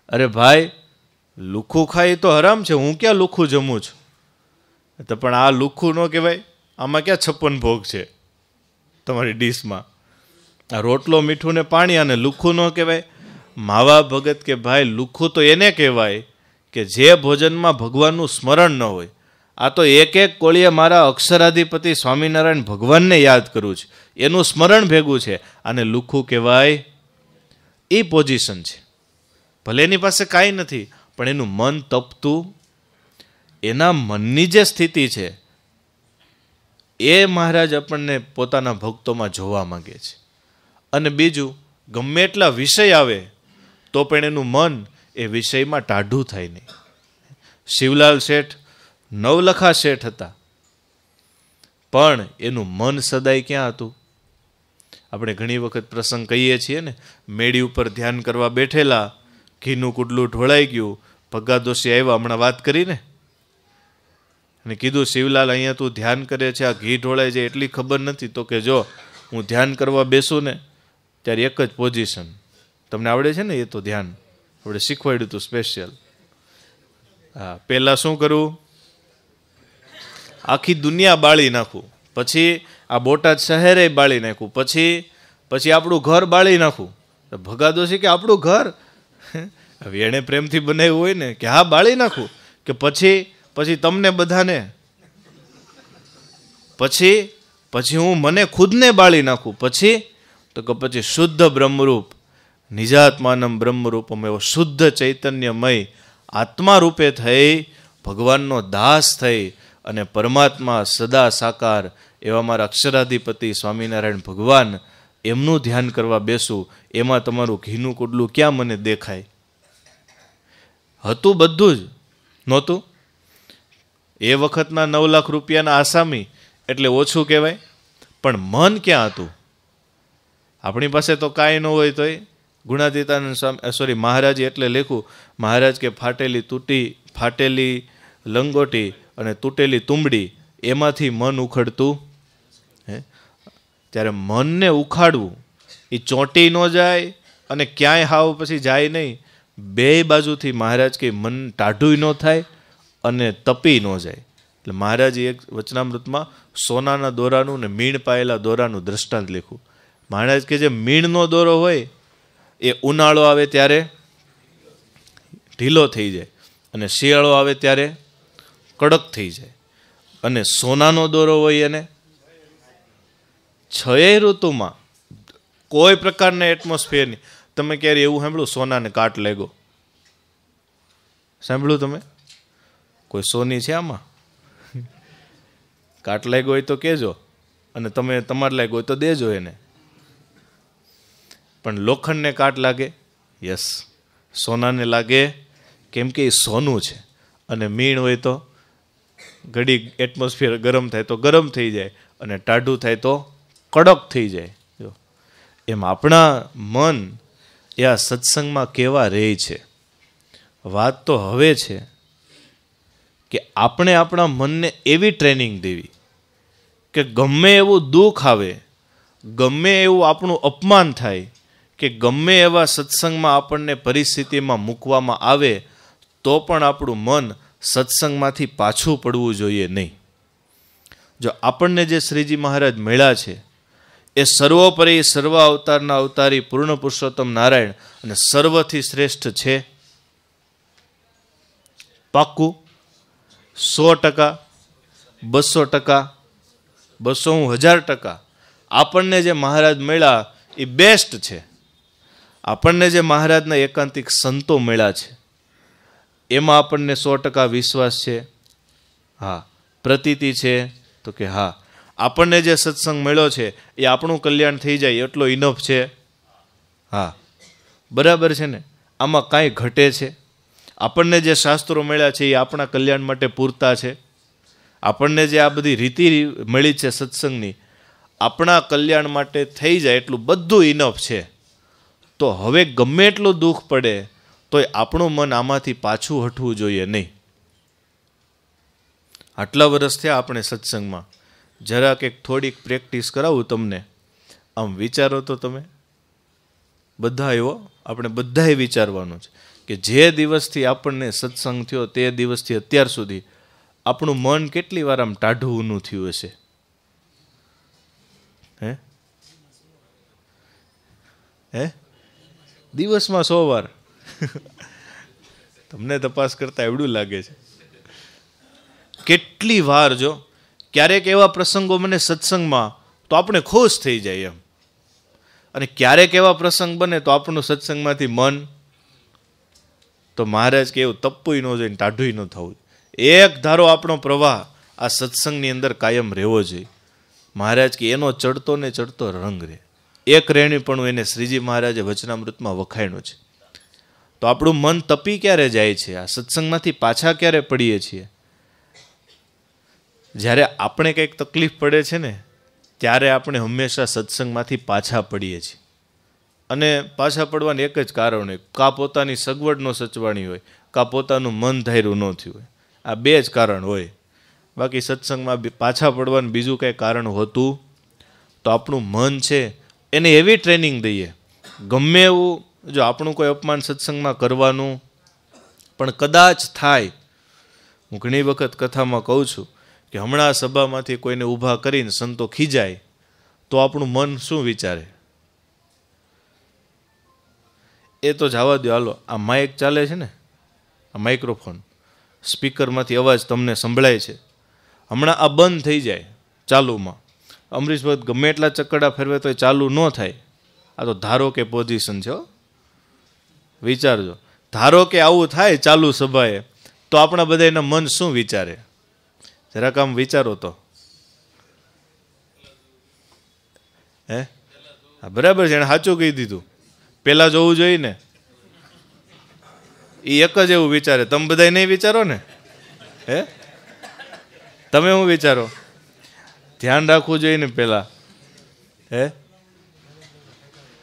અરે ભાઈ લુખું ખાય તો હરામ છે, હું ક્યાં લુખું જમું છું? તો પણ આ લુખું ન કહેવાય, આમાં ક્યાં 56 ભોગ છે તમારી ડીશમાં? આ રોટલો, મીઠું ને પાણી, અને લુખું ન કહેવાય? માવા ભગત કે ભાઈ લુખું તો એને કહેવાય કે જે ભોજનમાં ભગવાનનું સ્મરણ ન હોય. આ તો એક કોળીએ મારા અક્ષરાધિપતિ સ્વામિનારાયણ ભગવાનને યાદ કરું છું, એનું સ્મરણ ભેગું છે, આને લુખું કહેવાય. એ પોઝિશન છે. ભલે એની પાસે કાંઈ નથી પણ એનું મન તપતું, એના મનની જે સ્થિતિ છે એ મહારાજ આપણને પોતાના ભક્તોમાં જોવા માંગે છે. અને બીજું, ગમે એટલા વિષય આવે તો પણ એનું મન એ વિષયમાં ટાઢું થાય નહીં. શિવલાલ શેઠ નવલખા શેઠ હતા, પણ એનું મન સદાય ક્યાં હતું? આપણે ઘણી વખત પ્રસંગ કહીએ છીએ ને, મેળી ઉપર ધ્યાન કરવા બેઠેલા, ઘીનું કુડલું ઢોળાઈ ગયું, ભગાદોશી આવ્યા, હમણાં વાત કરીને, અને કીધું શિવલાલ અહીંયા તું ધ્યાન કરે છે, આ ઘી ઢોળાય છે એટલી ખબર નથી. તો કે જો હું ધ્યાન કરવા બેસું ને ત્યારે એક જ પોઝિશન, તમને આવડે છે ને એ તો ધ્યાન આપણે શીખવાડ્યું હતું સ્પેશિયલ. હા, પહેલાં શું કરવું? આખી દુનિયા બાળી નાખું, પછી આ બોટાદ શહેરે બાળી નાખું, પછી આપણું ઘર બાળી નાખું. ભગાદોશી કે આપણું ઘર? હવે એણે પ્રેમથી બનાવ્યું હોય ને કે હા બાળી નાખું, કે પછી તમને બધાને, પછી હું મને ખુદને બાળી નાખું, તો કે પછી શુદ્ધ બ્રહ્મરૂપ નિજાત્માનમ બ્રહ્મરૂપમ, એવો શુદ્ધ ચૈતન્યમય આત્મા રૂપે થઈ ભગવાનનો દાસ થઈ અને પરમાત્મા સદા સાકાર એવા મારા અક્ષરાધિપતિ સ્વામિનારાયણ ભગવાન, એમનું ધ્યાન કરવા બેસું. એમાં તમારું ઘીનું કુડલું ક્યાં મને દેખાય? હતું બધું જ નહોતું. એ વખતના 9 લાખ રૂપિયાના આસામી એટલે ઓછું કહેવાય, પણ મન ક્યાં હતું? આપણી પાસે તો કાંઈ ન હોય તોય ગુણાતીતાનંદ સ્વામી મહારાજ એટલે લેખું, મહારાજ કે ફાટેલી લંગોટી અને તૂટેલી તુંબડી એમાંથી મન ઉખડતું. ત્યારે મનને ઉખાડવું એ ચોંટી ન જાય અને ક્યાંય હાવ પછી જાય નહીં, બે બાજુથી મહારાજ કે મન ટાઢું ન થાય અને તપી ન જાય. એટલે મહારાજે એક વચનામૃતમાં સોનાના દોરાનું ને મીણ પાયેલા દોરાનું દ્રષ્ટાંત લખ્યું. મહારાજ કે જે મીણનો દોરો હોય એ ઉનાળો આવે ત્યારે ઢીલો થઈ જાય અને શિયાળો આવે ત્યારે કડક થઈ જાય, અને સોનાનો દોરો હોય એને 6 ઋતુમાં કોઈ પ્રકારના એટમોસ્ફિયરની. તમે ક્યારે એવું સાંભળ્યું સોનાને કાટ લાગ્યો? સાંભળ્યું તમે? કોઈ સોની છે આમાં? કાટ લાગ્યો હોય તો કહેજો, અને તમે તમારે લાગ્યો હોય તો દેજો એને. પણ લોખંડને કાટ લાગે? યસ, સોનાને લાગે, કેમ કે એ સોનું છે. અને મીણ હોય તો ઘડી એટમોસ્ફિયર ગરમ થાય તો ગરમ થઈ જાય, અને ટાઢું થાય તો કડક થઈ જાય. જો એમ આપણા મન એ આ સત્સંગમાં કેવા રહે છે. વાત તો હવે છે કે આપણે આપણા મનને એવી ટ્રેનિંગ દેવી કે ગમે એવું દુઃખ આવે, ગમે એવું આપણું અપમાન થાય, કે ગમે એવા સત્સંગમાં આપણને પરિસ્થિતિમાં મૂકવામાં આવે તો પણ આપણું મન સત્સંગમાંથી પાછું પડવું જોઈએ નહીં. જો આપણને જે શ્રીજી મહારાજ મળ્યા છે એ સર્વોપરી સર્વ અવતારના અવતારી પૂર્ણ પુરુષોત્તમ નારાયણ અને સર્વથી શ્રેષ્ઠ છે. પાક્કું 100%, 200%, 1000% આપણને જે મહારાજ મળ્યા એ બેસ્ટ છે. આપણને જે મહારાજના એકાંતિક સંતો મળ્યા છે એમાં આપણને 100% વિશ્વાસ છે? હા. પ્રતીતિ છે? તો કે હા. આપણને જે સત્સંગ મળ્યો છે એ આપણું કલ્યાણ થઈ જાય એટલો ઇનફ છે? હા. બરાબર છે ને? આમાં કાંઈ ઘટે છે? આપણને જે શાસ્ત્રો મળ્યા છે એ આપણા કલ્યાણ માટે પૂરતા છે? આપણને જે આ બધી રીતિ મળી છે સત્સંગની, આપણા કલ્યાણ માટે થઈ જાય એટલું બધું ઇનફ છે. તો હવે ગમે એટલું દુઃખ પડે તોય આપણું મન આમાંથી પાછું હટવું જોઈએ નહીં. આટલા વર્ષ થયા આપણે સત્સંગમાં, જરાક એક થોડીક પ્રેક્ટિસ કરાવું તમને. આમ વિચારો તો તમે બધા એવો, આપણે બધાએ વિચારવાનું છે કે જે દિવસથી આપણને સત્સંગ થયો તે દિવસથી અત્યાર સુધી આપણું મન કેટલી વાર આમ ટાઢું ઊનું થયું હશે? હે દિવસમાં 100 વાર? તમને તપાસ કરતા એવડું લાગે છે. કેટલી વાર જો ક્યારેક એવા પ્રસંગો મને સત્સંગમાં તો આપણે ખુશ થઈ જાય એમ, અને ક્યારેક એવા પ્રસંગ બને તો આપણું સત્સંગમાંથી મન, તો મહારાજ કે એવું તપ્પુય ન જોઈને ટાઢુંય ન થવું. એક ધારો આપણો પ્રવાહ આ સત્સંગની અંદર કાયમ રહેવો જોઈએ. મહારાજ કે એનો ચડતો ને ચડતો રંગ રહે. એક રેણીપણું એને શ્રીજી મહારાજે વચનામૃતમાં વખાણ્યું છે. તો આપણું મન તપી ક્યારે જાય છે? આ સત્સંગમાંથી પાછા ક્યારે પડીએ છીએ? જ્યારે આપણે કંઈક તકલીફ પડે છે ને ત્યારે આપણે હંમેશા સત્સંગમાંથી પાછા પડીએ છીએ. અને પાછા પડવાનું એક જ કારણ હોય, કાં પોતાની સગવડ ન સચવાણી હોય, કાં પોતાનું મન ધાર્યું ન થયું હોય. આ બે જ કારણ હોય. બાકી સત્સંગમાં પાછા પડવાનું બીજું કંઈ કારણ હોતું તો આપણું મન છે એને એવી ટ્રેનિંગ દઈએ, ગમે એવું જો આપણું કોઈ અપમાન સત્સંગમાં કરવાનું પણ કદાચ થાય. હું ઘણી વખત કથામાં કહું છું કે હમણાં સભામાંથી કોઈને ઊભા કરીને સંતો ખીજાય તો આપણું મન શું વિચારે? એ તો જવા દો, હાલો આ માઇક ચાલે છે ને, આ માઇક્રોફોન, સ્પીકરમાંથી અવાજ તમને સંભળાય છે, હમણાં આ બંધ થઈ જાય ચાલુમાં, અમરીશ ભગત ગમે એટલા ચક્કડા ફેરવે તો ચાલુ ન થાય. આ તો ધારો કે પોઝિશન છે, વિચારજો. ધારો કે આવું થાય ચાલુ સભાએ તો આપણા બધાના મન શું વિચારે? જરાક આમ વિચારો તો. હા બરાબર છે, એને સાચું કહી દીધું. પેલા જોવું જોઈએ ને, એ એક જ એવું વિચારે. તમે બધા નહીં વિચારો ને? તમે શું વિચારો? ધ્યાન રાખવું જોઈએ ને પેલા.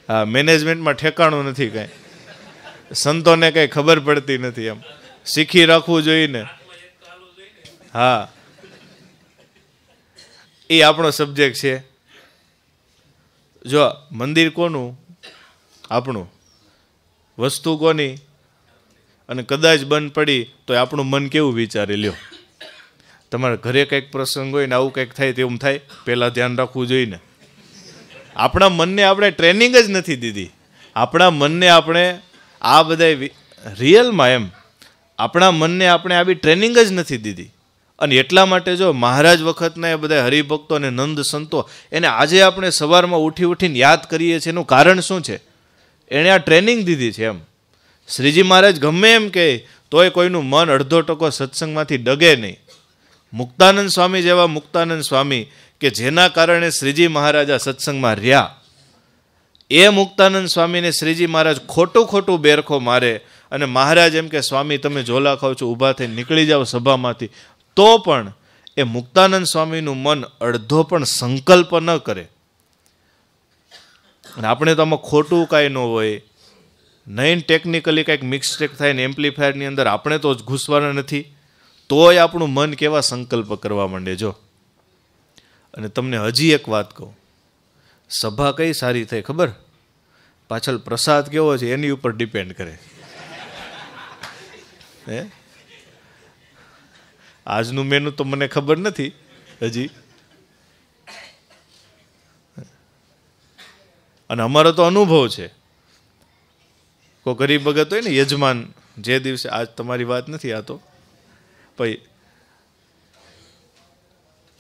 હા, મેનેજમેન્ટમાં ઠેકાણું નથી કાંઈ, સંતોને કંઈ ખબર પડતી નથી. એમ શીખી રાખવું જોઈએ ને. હા, એ આપણો સબ્જેક્ટ છે. જો મંદિર કોનું? આપણું. વસ્તુ કોની? અને કદાચ બંધ પડી તો આપણું મન કેવું વિચારે? લ્યો, તમારા ઘરે કંઈક પ્રસંગ હોય ને આવું કંઈક થાય તેવું થાય, પહેલાં ધ્યાન રાખવું જોઈએ ને. આપણા મનને આપણે ટ્રેનિંગ જ નથી દીધી. આપણા મનને આપણે આ બધા રિયલમાં એમ આપણા મનને આપણે આવી ટ્રેનિંગ જ નથી દીધી. અને એટલા માટે જો મહારાજ વખતના એ બધા હરિભક્તો અને નંદ સંતો એને આજે આપણે સવારમાં ઉઠીને યાદ કરીએ છીએ, એનું કારણ શું છે? એણે આ ટ્રેનિંગ દીધી છે. એમ શ્રીજી મહારાજ ગમે એમ કહે તોય કોઈનું મન અડધો ટકો સત્સંગમાંથી ડગે નહીં. મુક્તાનંદ સ્વામી જેવા મુક્તાનંદ સ્વામી કે જેના કારણે શ્રીજી મહારાજ આ સત્સંગમાં રહ્યા, એ મુક્તાનંદ સ્વામીને શ્રીજી મહારાજ ખોટું બેરખો મારે અને મહારાજ એમ કે સ્વામી તમે ઝોલા ખાવ છો, ઊભા થઈને નીકળી જાઓ સભામાંથી, તો પણ એ મુક્તાનંદ સ્વામીનું મન અડધો પણ સંકલ્પ ન કરે. અને આપણે તો આમાં ખોટું કાંઈ ન હોય, નહીં ટેકનિકલી કાંઈક મિક્સટેક થાય ને એમ્પ્લીફાયરની અંદર આપણે તો જ ઘૂસવાના નથી, તોય આપણું મન કેવા સંકલ્પ કરવા માંડે. જો અને તમને હજી એક વાત કહું, સભા કઈ સારી થાય ખબર? પાછળ પ્રસાદ કેવો છે એની ઉપર ડિપેન્ડ કરે. આજનું મેનુ તો મને ખબર નથી હજી, અને અમારો તો અનુભવ છે. કોઈ ગરીબ ભગત હોય ને યજમાન, જે દિવસે, આજ તમારી વાત નથી આ તો, ભાઈ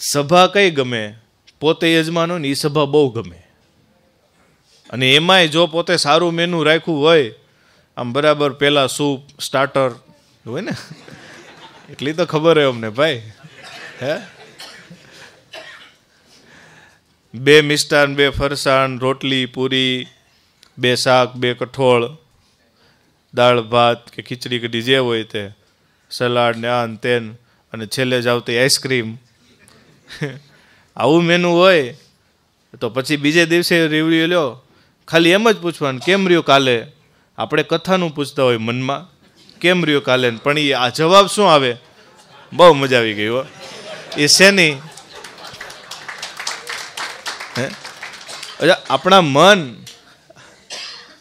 સભા કઈ ગમે? પોતે યજમાન હોય ને એ સભા બહુ ગમે. અને એમાંય જો પોતે સારું મેનુ રાખ્યું હોય, આમ બરાબર પેલા સૂપ સ્ટાર્ટર હોય ને, એટલી તો ખબર હોય અમને ભાઈ. 2 મિષ્ટાન, 2 ફરસાણ, રોટલી પૂરી, 2 શાક, 2 કઠોળ, દાળ ભાત કે ખીચડી કઢી જે હોય તે, સલાડ ને આન તેન, અને છેલ્લે જ આવતી આઈસ્ક્રીમ. આવું મેનુ હોય તો પછી બીજે દિવસે રિવ્યુ લ્યો, ખાલી એમ જ પૂછવાનું કેમ રહ્યું કાલે. આપણે કથાનું પૂછતા હોય મનમાં, કેમ રહ્યું કાલે, પણ એ આ જવાબ શું આવે? બહુ મજા આવી ગઈ હો. એ શેની? આપણા મન,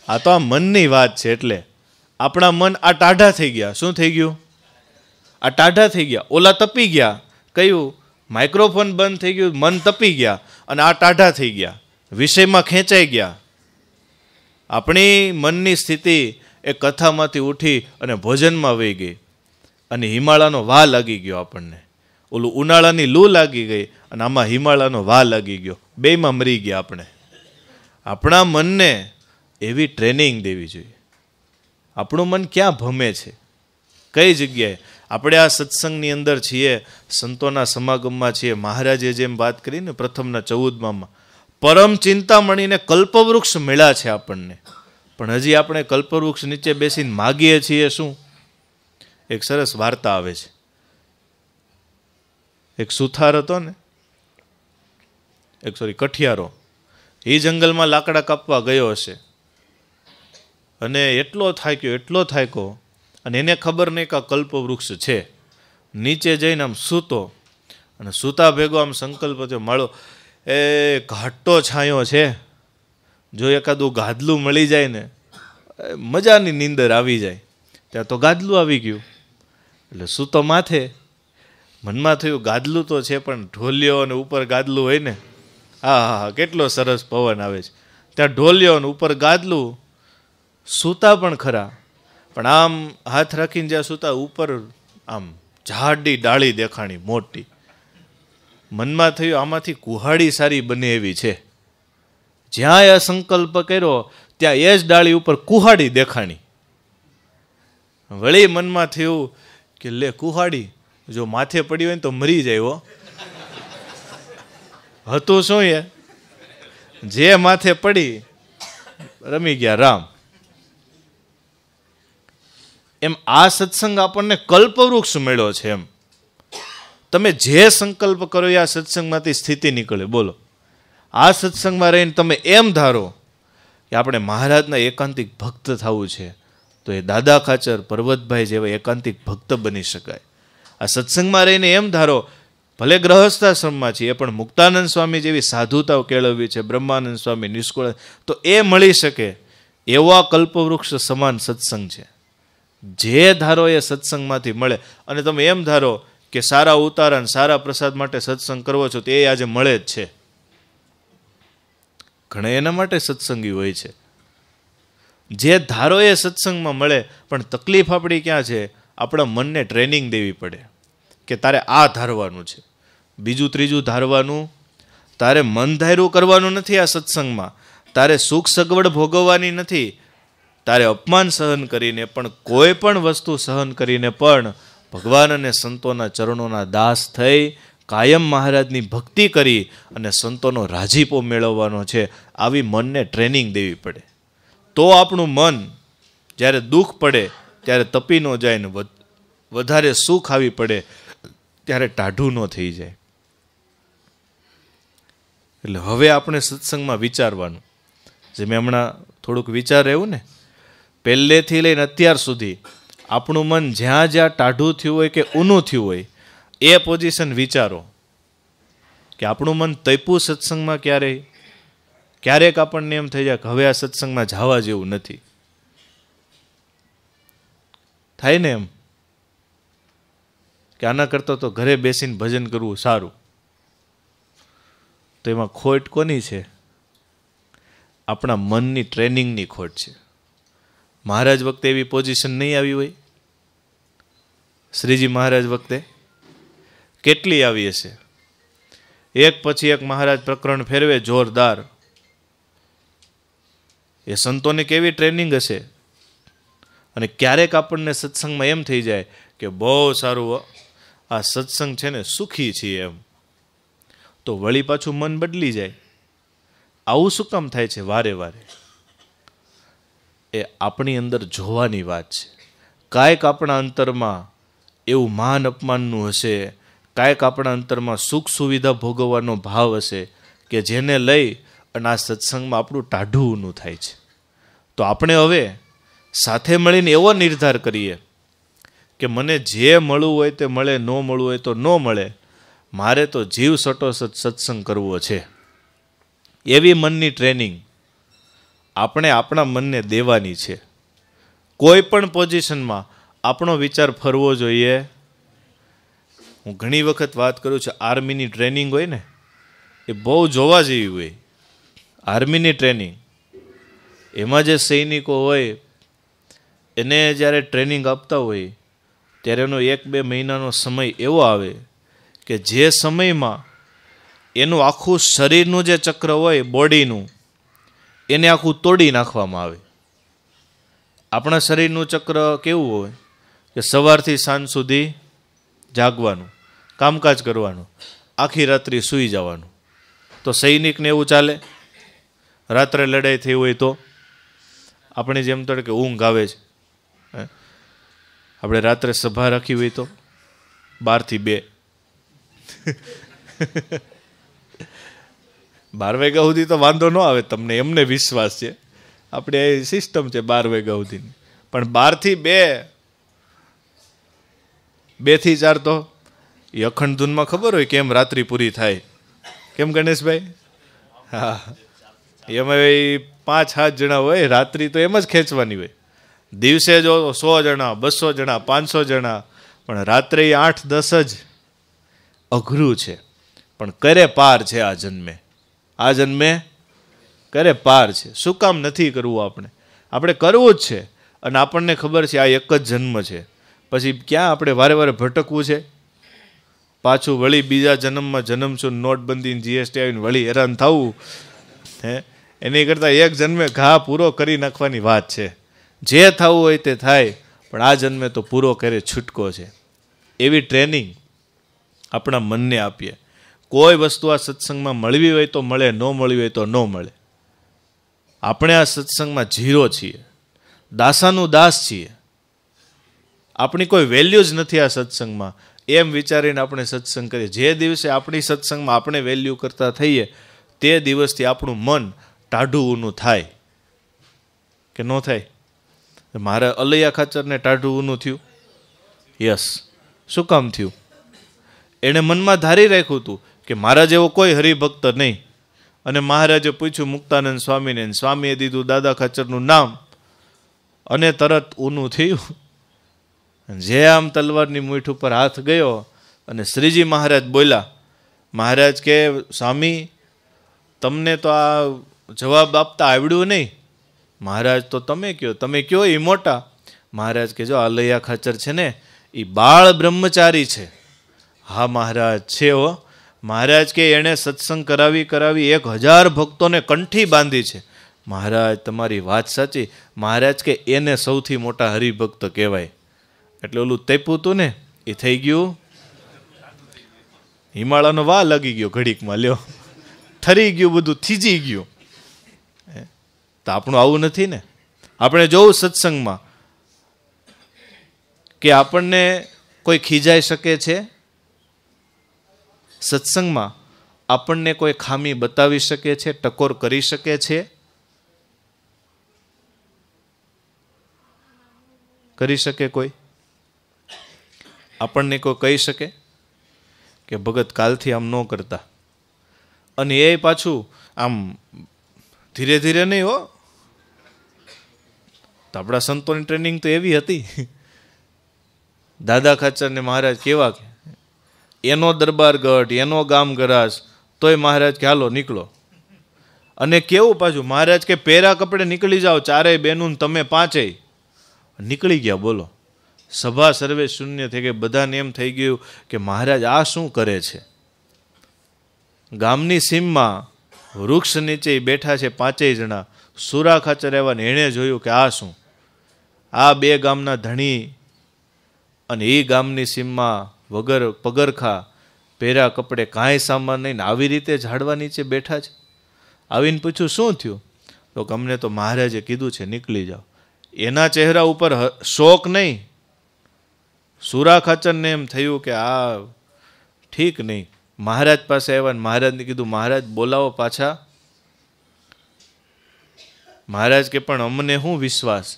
આ તો આ મનની વાત છે. એટલે આપણા મન આ ટાઢા થઈ ગયા. શું થઈ ગયું? આ ટાઢા થઈ ગયા. ઓલા તપી ગયા. કયું? માઇક્રોફોન બંધ થઈ ગયું, મન તપી ગયા, અને આ ટાઢા થઈ ગયા, વિષયમાં ખેંચાઈ ગયા. આપણી મનની સ્થિતિ એ કથામાંથી ઉઠી અને ભોજનમાં વહી ગઈ, અને હિમાલયનો વાહ લાગી ગયો આપણને. ઓલું ઉનાળાની લૂ લાગી ગઈ, અને આમાં હિમાલયનો વાહ લાગી ગયો. બેયમાં મરી ગયા આપણે. આપણા મનને એવી ટ્રેનિંગ દેવી જોઈએ. આપણું મન ક્યાં ભમે છે? કઈ જગ્યાએ? આપણે આ સત્સંગની અંદર છીએ, સંતોના સમાગમમાં છીએ. મહારાજે જેમ વાત કરી ને પ્રથમના 14માં, પરમ ચિંતામણીને કલ્પવૃક્ષ મળ્યા છે આપણને, પણ હજી આપણે કલ્પવૃક્ષ નીચે બેસીને માગીએ છીએ શું? એક સરસ વાર્તા આવે છે. એક સુથાર હતો ને, કઠિયારો એ જંગલમાં લાકડા કાપવા ગયો હશે અને એટલો થાક્યો અને એને ખબર નહીં કે આ કલ્પવૃક્ષ છે. નીચે જઈને આમ સૂતો અને સૂતા ભેગો આમ સંકલ્પ થયો, માળો એ ઘાટો છાંયો છે, જો એકાદું ગાદલું મળી જાય ને મજાની નીંદર આવી જાય. ત્યાં તો ગાદલું આવી ગયું. એટલે સૂતો માથે, મનમાં થયું ગાદલું તો છે પણ ઢોલિયો અને ઉપર ગાદલું હોય ને, હા કેટલો સરસ પવન આવે છે. ત્યાં ઢોલિયો અને ઉપર ગાદલું, સૂતા પણ ખરા પણ આમ હાથ રાખીને જ્યાં સૂતા ઉપર આમ જાડી ડાળી દેખાણી મોટી. મનમાં થયું આમાંથી કુહાડી સારી બને એવી છે. જ્યાં એ સંકલ્પ કર્યો ત્યાં એ જ ડાળી ઉપર કુહાડી દેખાણી. વળી મનમાં થયું કે લે કુહાડી જો માથે પડી હોય ને તો મરી જાય હો. હતું શું એ, જે માથે પડી રમી ગયા રામ. એમ આ સત્સંગ આપણને કલ્પવૃક્ષ મળ્યો છે. એમ તમે જે સંકલ્પ કરો એ આ સત્સંગમાંથી સ્થિતિ નીકળે. બોલો, આ સત્સંગમાં રહીને તમે એમ ધારો કે આપણે મહારાજના એકાંતિક ભક્ત થવું છે, તો એ દાદા ખાચર, પર્વતભાઈ જેવા એકાંતિક ભક્ત બની શકાય. આ સત્સંગમાં રહીને એમ ધારો ભલે ગ્રહસ્થાશ્રમમાં છીએ પણ મુક્તાનંદ સ્વામી જેવી સાધુતાઓ કેળવવી છે, બ્રહ્માનંદ સ્વામી, નિષ્કુળ, તો એ મળી શકે એવા કલ્પવૃક્ષ સમાન સત્સંગ છે. જે ધારો એ સત્સંગમાંથી મળે. અને તમે એમ ધારો કે સારા ઉતારા અને સારા પ્રસાદ માટે સત્સંગ કરવો છો તો એ આજે મળે જ છે. ઘણા એના માટે સત્સંગી હોય છે. જે ધારો એ સત્સંગમાં મળે. પણ તકલીફ આપણી ક્યાં છે? આપણા મનને ટ્રેનિંગ દેવી પડે કે તારે આ ધારવાનું છે, બીજું ત્રીજું ધારવાનું. તારે મન ધાર્યું કરવાનું નથી. આ સત્સંગમાં તારે સુખ સગવડ ભોગવવાની નથી. તારે અપમાન સહન કરીને પણ, કોઈ પણ વસ્તુ સહન કરીને પણ ભગવાન અને સંતોના ચરણોના દાસ થઈ કાયમ મહારાજની ભક્તિ કરી અને સંતોનો રાજીપો મેળવવાનો છે. આવી મનને ટ્રેનિંગ દેવી પડે. તો આપણું મન જ્યારે દુઃખ પડે ત્યારે તપી ન જાય ને વધારે સુખ આવી પડે ત્યારે ટાઢું ન થઈ જાય. એટલે હવે આપણે સત્સંગમાં વિચારવાનું, જે મેં હમણાં થોડુંક વિચાર રહ્યું ને, પહેલેથી લઈને અત્યાર સુધી આપણું મન જ્યાં જ્યાં ટાઢું થયું હોય કે ઊનું થયું હોય એ પોઝિશન વિચારો કે આપણું મન તૈપું સત્સંગમાં ક્યારેક આપણને એમ થઈ જાય કે હવે આ સત્સંગમાં જવા જેવું નથી. થાય ને એમ કે આના કરતાં તો ઘરે બેસીને ભજન કરવું સારું. તો એમાં ખોટ કોની છે? આપણા મનની ટ્રેનિંગની ખોટ છે. મહારાજ વખતે એવી પોઝિશન નહીં આવી હોય. શ્રીજી મહારાજ વખતે કેટલી આવી હશે. એક પછી એક મહારાજ પ્રકરણ ફેરવે જોરદાર. એ સંતોને કેવી ટ્રેનિંગ હશે. અને ક્યારેક આપણને સત્સંગમાં એમ થઈ જાય કે બહુ સારું, આ સત્સંગ છે ને સુખી છીએ એમ, તો વળી પાછું મન બદલી જાય. આવું શું કામ થાય છે વારે વારે? એ આપણી અંદર જોવાની વાત છે. કાંઈક આપણા અંતરમાં એવું માન અપમાનનું હશે, કાંઈક આપણા અંતરમાં સુખ સુવિધા ભોગવવાનો ભાવ હશે કે જેને લઈ અને આ સત્સંગમાં આપણું ટાઢું થાય છે. તો આપણે હવે સાથે મળીને એવો નિર્ધાર કરીએ કે મને જે મળવું હોય તે મળે, ન મળવું હોય તો ન મળે, મારે તો જીવ સટો સત્સંગ કરવો છે. એવી મનની ટ્રેનિંગ આપણે આપણા મનને દેવાની છે. કોઈ પણ પોઝિશનમાં આપણો વિચાર ફરવો જોઈએ. હું ઘણી વખત વાત કરું છું, આર્મીની ટ્રેનિંગ હોય ને એ બહુ જોવા જેવી હોય. આર્મીની ટ્રેનિંગ, એમાં જે સૈનિકો હોય એને જ્યારે ટ્રેનિંગ આપતા હોય ત્યારે એનો 1-2 મહિનાનો સમય એવો આવે કે જે સમયમાં એનું આખું શરીરનું જે ચક્ર હોય બોડીનું, એને આખું તોડી નાખવામાં આવે. આપણા શરીરનું ચક્ર કેવું હોય કે સવારથી સાંજ સુધી જાગવાનું, કામકાજ કરવાનું, આખી રાત્રિ સૂઈ જવાનું. તો સૈનિકને એવું ચાલે? રાત્રે લડાઈ થઈ હોય તો આપણે જેમ તો કે ઊંઘ આવે છે. આપણે રાત્રે સભા રાખી હોય તો 12 થી 2 12 વાગ્યા સુધી તો વાંધો ન આવે તમને, એમને વિશ્વાસ છે, આપણે સિસ્ટમ છે 12 વાગ્યા સુધીની. પણ 12 થી 2, 2 થી 4 તો એ અખંડ ધૂનમાં ખબર હોય કેમ રાત્રિ પૂરી થાય, કેમ ગણેશભાઈ? હા, એમાં 5-7 જણા હોય, રાત્રિ તો એમ જ ખેંચવાની હોય. દિવસે જો 100 જણા, 200 જણા, 500 જણા, પણ રાત્રે 8-10 જ અઘરું છે. પણ કરે પાર છે આ જન્મે કરે પાર છે. શું કામ નથી કરવું? આપણે કરવું જ છે. અને આપણને ખબર છે આ એક જ જન્મ છે, પછી ક્યાં આપણે વારે વારે ભટકવું છે? પાછું વળી બીજા જન્મમાં જન્મશું, નોટબંધી જીએસટી આવીને વળી હેરાન થવું, હે? એની કરતાં એક જન્મે ઘા પૂરો કરી નાખવાની વાત છે. જે થવું હોય તે થાય, પણ આ જન્મે તો પૂરો કરે છૂટકો છે. એવી ટ્રેનિંગ આપણા મનને આપીએ. કોઈ વસ્તુ આ સત્સંગમાં મળવી હોય તો મળે, ન મળવી હોય તો ન મળે. આપણે આ સત્સંગમાં ઝીરો છીએ, દાસાનું દાસ છીએ. આપણી કોઈ વેલ્યુ જ નથી આ સત્સંગમાં, એમ વિચારીને આપણે સત્સંગ કરીએ. જે દિવસે આપણી સત્સંગમાં આપણે વેલ્યુ કરતા થઈએ, તે દિવસથી આપણું મન ટાઢું ઊનું થાય કે ન થાય? મારા અલૈયા ખાચરને ટાઢું ઊનું થયું. યસ. શું કામ થયું? એણે મનમાં ધારી રાખ્યું હતું કે મારા જેવો કોઈ હરિભક્ત નહીં. અને મહારાજે પૂછ્યું મુક્તાનંદ સ્વામીને, સ્વામીએ દીધું દાદા ખાચરનું નામ, અને તરત ઊનું થયું. જે આમ તલવારની મૂઠ ઉપર હાથ ગયો અને શ્રીજી મહારાજ બોલ્યા. મહારાજ કે સ્વામી તમને તો આ જવાબ આપતા આવડ્યું નહીં. મહારાજ તો તમે કયો એ મોટા. મહારાજ કે જો અલૈયા ખાચર છે ને એ બાળ બ્રહ્મચારી છે. હા મહારાજ છે હો. મહારાજ કે એણે સત્સંગ કરાવી 1000 ભક્તોને કંઠી બાંધી છે. મહારાજ તમારી વાત સાચી. મહારાજ કે એને સૌથી મોટા હરિભક્ત કહેવાય. એટલે ઓલું તૈપું હતું ને એ થઈ ગયું હિમાલયનો વાહ લાગી ગયો ઘડીકમાં, લ્યો ઠરી ગયું, બધું થીજી ગયું. તો આપણું આવું નથી ને. આપણે જોવું સત્સંગમાં કે આપણને કોઈ ખીજાઈ શકે છે? સત્સંગમાં આપણને કોઈ ખામી બતાવી શકે છે, ટકોર કરી શકે છે? કરી શકે કોઈ? આપણને કોઈ કહી શકે કે ભગત કાલથી આમ ન કરતા? અને એ પાછું આમ ધીરે ધીરે નહીં હો. તો આપણા સંતોની ટ્રેનિંગ તો એવી હતી. દાદા ખાચર ને મહારાજ કેવા, એનો દરબારગઢ, એનો ગામ ગરાસ, તોય મહારાજ કે હાલો નીકળો. અને કેવું પાછું મહારાજ કે પહેરા કપડે નીકળી જાઓ, 4 બહેનું તમે 5 નીકળી ગયા. બોલો, સભા સર્વે શૂન્ય થઈ ગઈ. બધાને એમ થઈ ગયું કે મહારાજ આ શું કરે છે? ગામની સીમમાં વૃક્ષ નીચે બેઠા છે 5 જણા. સુરા ખાચર આવ્યા ને એણે જોયું કે આ શું? આ 2 ગામના ધણી અને એ ગામની સીમમાં વગર પગરખા, પહેરા કપડે, કાંઈ સામાન નહીં, આવી રીતે ઝાડવા નીચે બેઠા છે. આવીને પૂછ્યું શું થયું? તો અમને તો મહારાજે કીધું છે નીકળી જાઓ. એના ચહેરા ઉપર શોક નહીં. સુરા ખાચરને એમ થયું કે આ ઠીક નહીં. મહારાજ પાસે આવ્યા ને મહારાજને કીધું મહારાજ બોલાવો પાછા. મહારાજ કે પણ અમને શું વિશ્વાસ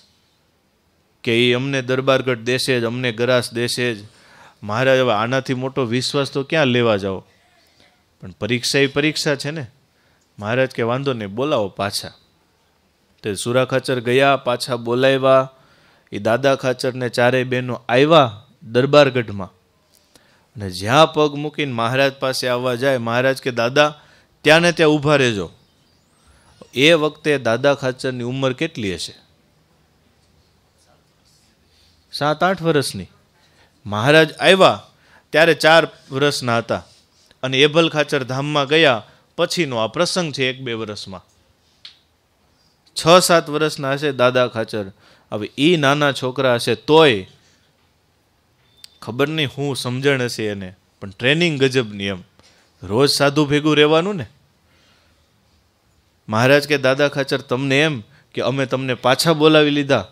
કે એ અમને દરબારગઢ દેશે જ, અમને ગરાસ દેશે જ. મહારાજ હવે આનાથી મોટો વિશ્વાસ તો ક્યાં લેવા જાઓ? પણ પરીક્ષા એ પરીક્ષા છે ને. મહારાજ કે વાંધો નહીં, બોલાવો પાછા. તે સુરા ખાચર ગયા, પાછા બોલાવ્યા. એ દાદા ખાચરને 4 બહેનો આવ્યા દરબારગઢમાં. અને જ્યાં પગ મૂકીને મહારાજ પાસે આવવા જાય, મહારાજ કે દાદા ત્યાં ને ત્યાં ઊભા રહેજો. એ વખતે દાદા ખાચરની ઉંમર કેટલી હશે? 7-8 વર્ષની. મહારાજ આવ્યા ત્યારે 4 વર્ષના હતા. અને એભલ ખાચર ધામમાં ગયા પછીનો આ પ્રસંગ છે 1-2 વર્ષમાં. 6-7 વર્ષના હશે દાદા ખાચર. હવે એ નાના છોકરા હશે તોય ખબર નહીં હું સમજણ હશે એને, પણ ટ્રેનિંગ ગજબની. એમ રોજ સાધુ ભેગું રહેવાનું ને. મહારાજ કે દાદા ખાચર તમને એમ કે અમે તમને પાછા બોલાવી લીધા?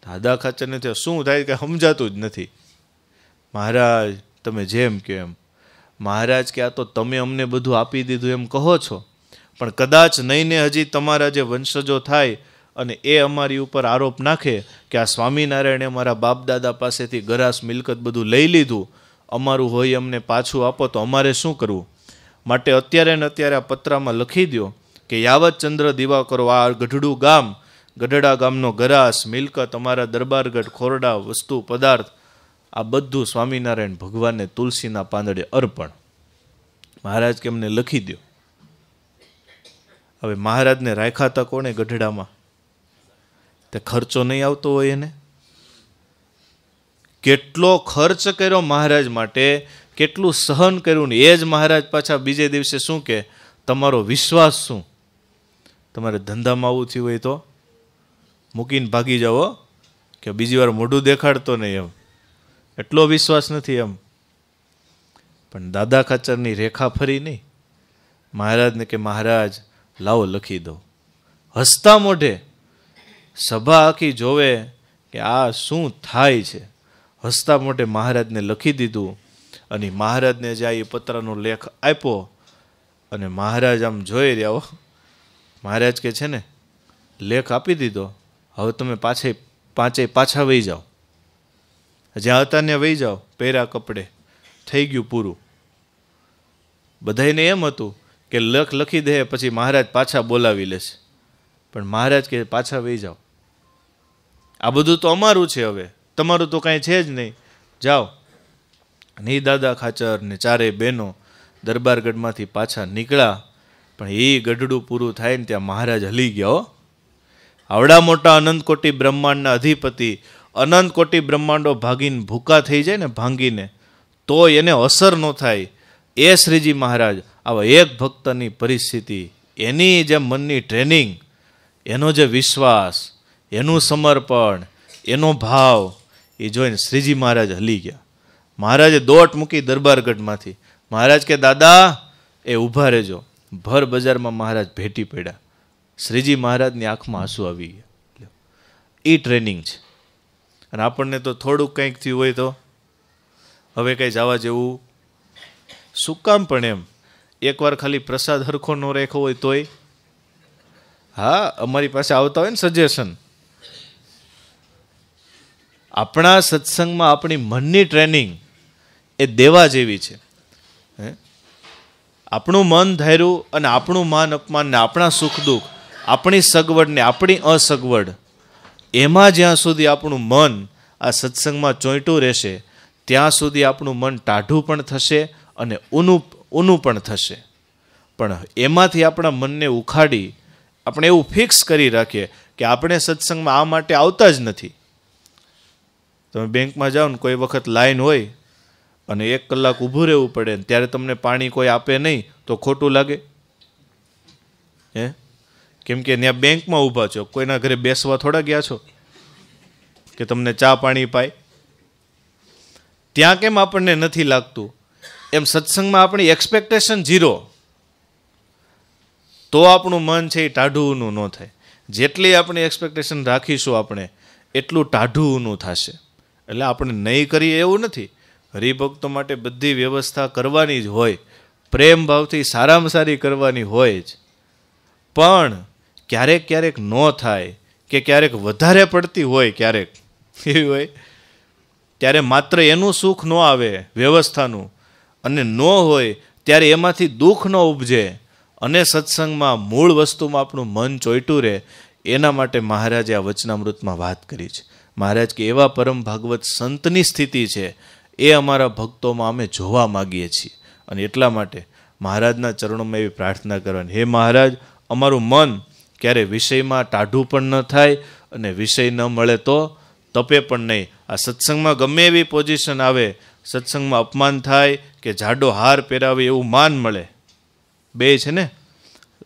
દાદા ખાચરને થયો શું થાય કે સમજાતું જ નથી. મહારાજ તમે જેમ કહો એમ. મહારાજ કે આ તો તમે અમને બધું આપી દીધું એમ કહો છો, પણ કદાચ નહીં ને હજી તમારા જે વંશજો થાય અને એ અમારી ઉપર આરોપ નાખે કે આ સ્વામિનારાયણે અમારા બાપદાદા પાસેથી ગરાસ મિલકત બધું લઈ લીધું, અમારું હોય અમને પાછું આપો, તો અમારે શું કરવું? માટે અત્યારે ને અત્યારે આ પત્રમાં લખી દો કે યાવત ચંદ્ર દિવાકરો, આ ગઢડું ગામ, ગઢડા ગામનો ગરાસ મિલકત, અમારા દરબારગઢ ખોરડા વસ્તુ પદાર્થ, આ બધું સ્વામિનારાયણ ભગવાનને તુલસીના પાંદડે અર્પણ. મહારાજ કે એમને લખી દો. હવે મહારાજને રાખ્યા હતા કોણે ગઢડામાં? તે ખર્ચો નહીં આવતો હોય એને? કેટલો ખર્ચ કર્યો મહારાજ માટે, કેટલું સહન કર્યું ને એ જ મહારાજ પાછા બીજે દિવસે શું કે, તમારો વિશ્વાસ શું? તમારે ધંધામાં આવું થયું હોય તો મૂકીને ભાગી જાઓ કે બીજી વાર મોઢું દેખાડતો નહીં, એમ એટલો વિશ્વાસ નથી એમ. પણ દાદા ખાચરની રેખા ફરી નહીં. મહારાજને કે મહારાજ લાવો લખી દો. હસતા મોઢે સભા આખી જોવે કે આ શું થાય છે. હસતા મોઢે મહારાજને લખી દીધું. અને મહારાજને જે આ પત્રનો લેખ આપ્યો અને મહારાજ આમ જોઈ રહ્યા, મહારાજ કે છે ને લેખ આપી દીધો, હવે તમે પાંચેય પાછા વહી જાઓ, જ્યાં હતા ને વહી જાઓ, પહેર્યા કપડે, થઈ ગયું પૂરું. બધાને એમ હતું કે લેખ લખી દે પછી મહારાજ પાછા બોલાવી લેશે, પણ મહારાજ કે પાછા વહી જાઓ, આ બધું તો અમારું છે, હવે તમારું તો કાંઈ છે જ નહીં, જાઓ. ની દાદા ખાચર ને ચારેય બહેનો દરબારગઢમાંથી પાછા નીકળ્યા. પણ એ ગઢડું પૂરું થાય ને ત્યાં મહારાજ હલી ગયા. આવડા મોટા અનંતકોટી બ્રહ્માંડના અધિપતિ, અનંતકોટી બ્રહ્માંડો ભાગીને ભૂકા થઈ જાય ને ભાંગીને, તો એને અસર ન થાય, એ શ્રીજી મહારાજ આવા એક ભક્તની પરિસ્થિતિ, એની જે મનની ટ્રેનિંગ, એનો જે વિશ્વાસ, એનું સમર્પણ, એનો ભાવ, એ જોઈને શ્રીજી મહારાજ હલી ગયા. મહારાજે દોટ મૂકી દરબારગઢમાંથી. મહારાજ કે દાદા એ ઊભા રહેજો. ભર બજારમાં મહારાજ ભેટી પડ્યા. શ્રીજી મહારાજની આંખમાં આંસુ આવી ગયા. એ ટ્રેનિંગ છે. અને આપણને તો થોડુંક કંઈક થયું હોય તો હવે કંઈ જવા જેવું શું કામ? પણ એમ એકવાર ખાલી પ્રસાદ હરખો ન રેખો હોય તોય, હા અમારી પાસે આવતા હોય ને સજેશન, આપણા સત્સંગમાં આપણી મનની ટ્રેનિંગ એ દેવા જેવી છે. આપણું મન ધાર્યું અને આપણું માન અપમાન ને આપણા સુખ દુઃખ, આપણી સગવડ ને આપણી અસગવડ, એમાં જ્યાં સુધી આપણું મન આ સત્સંગમાં ચોંટ્યું રહેશે ત્યાં સુધી આપણું મન ટાઢું પણ થશે અને ઊનું પણ થશે. પણ એમાંથી આપણા મનને ઉખાડી આપણે એવું ફિક્સ કરી રાખીએ કે આપણે સત્સંગમાં આ માટે આવતા જ નથી. તમે બેંકમાં જાઓ ને કોઈ વખત લાઈન હોય અને 1 કલાક ઊભું રહેવું પડે ને ત્યારે તમને પાણી કોઈ આપે નહીં તો ખોટું લાગે? કેમ કે ત્યાં બેંકમાં ઊભા છો, કોઈના ઘરે બેસવા થોડા ગયા છો કે તમને ચા પાણી પાય? ત્યાં કેમ આપણને નથી લાગતું? એમ સત્સંગમાં આપણી એક્સપેક્ટેશન 0, તો આપણું મન છે એ ટાઢું ઊનું ન થાય. જેટલી આપણી એક્સપેક્ટેશન રાખીશું આપણે એટલું ટાઢું ઊનું થશે. એટલે આપણે નહીં કરીએ એવું નથી. હરિભક્તો માટે બધી વ્યવસ્થા કરવાની જ હોય, પ્રેમ ભાવથી સારામાં સારી કરવાની હોય જ. પણ ક્યારેક ક્યારેક ન થાય કે ક્યારેક વધારે પડતી હોય, ક્યારેક એવી હોય ત્યારે માત્ર એનું સુખ ન આવે વ્યવસ્થાનું, અને ન હોય ત્યારે એમાંથી દુઃખ ન ઉપજે અને સત્સંગમાં મૂળ વસ્તુમાં આપણું મન ચોંટ્યું રહે. એના માટે મહારાજે આ વચનામૃતમાં વાત કરી છે. મહારાજ કે એવા પરમ ભાગવત સંતની સ્થિતિ છે એ અમારા ભક્તોમાં અમે જોવા માગીએ છીએ. અને એટલા માટે મહારાજના ચરણોમાં એવી પ્રાર્થના કરવાની, હે મહારાજ અમારું મન ક્યારે વિષયમાં ટાઢું પણ ન થાય અને વિષય ન મળે તો તપે પણ નહીં. આ સત્સંગમાં ગમે એવી પોઝિશન આવે, સત્સંગમાં અપમાન થાય કે જાડો હાર પહેરાવે એવું માન મળે, બે છે ને.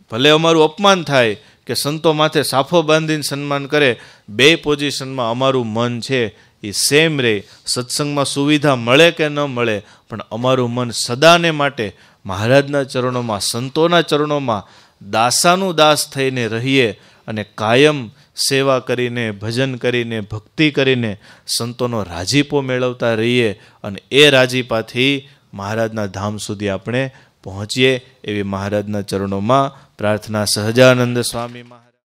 ભલે અમારું અપમાન થાય કે સંતો માથે સાફો બાંધીને સન્માન કરે, બે પોઝિશનમાં અમારું મન છે એ સેમ રહે. સત્સંગમાં સુવિધા મળે કે ન મળે પણ અમારું મન સદાને માટે મહારાજના ચરણોમાં, સંતોના ચરણોમાં દાસાનું દાસ થઈને રહીએ અને કાયમ સેવા કરીને, ભજન કરીને, ભક્તિ કરીને સંતોનો રાજીપો મેળવતા રહીએ. અને એ રાજીપાથી મહારાજના ધામ સુધી આપણે પહોંચીએ એવી મહારાજના ચરણોમાં પ્રાર્થના. સહજાનંદ સ્વામી મહારાજ.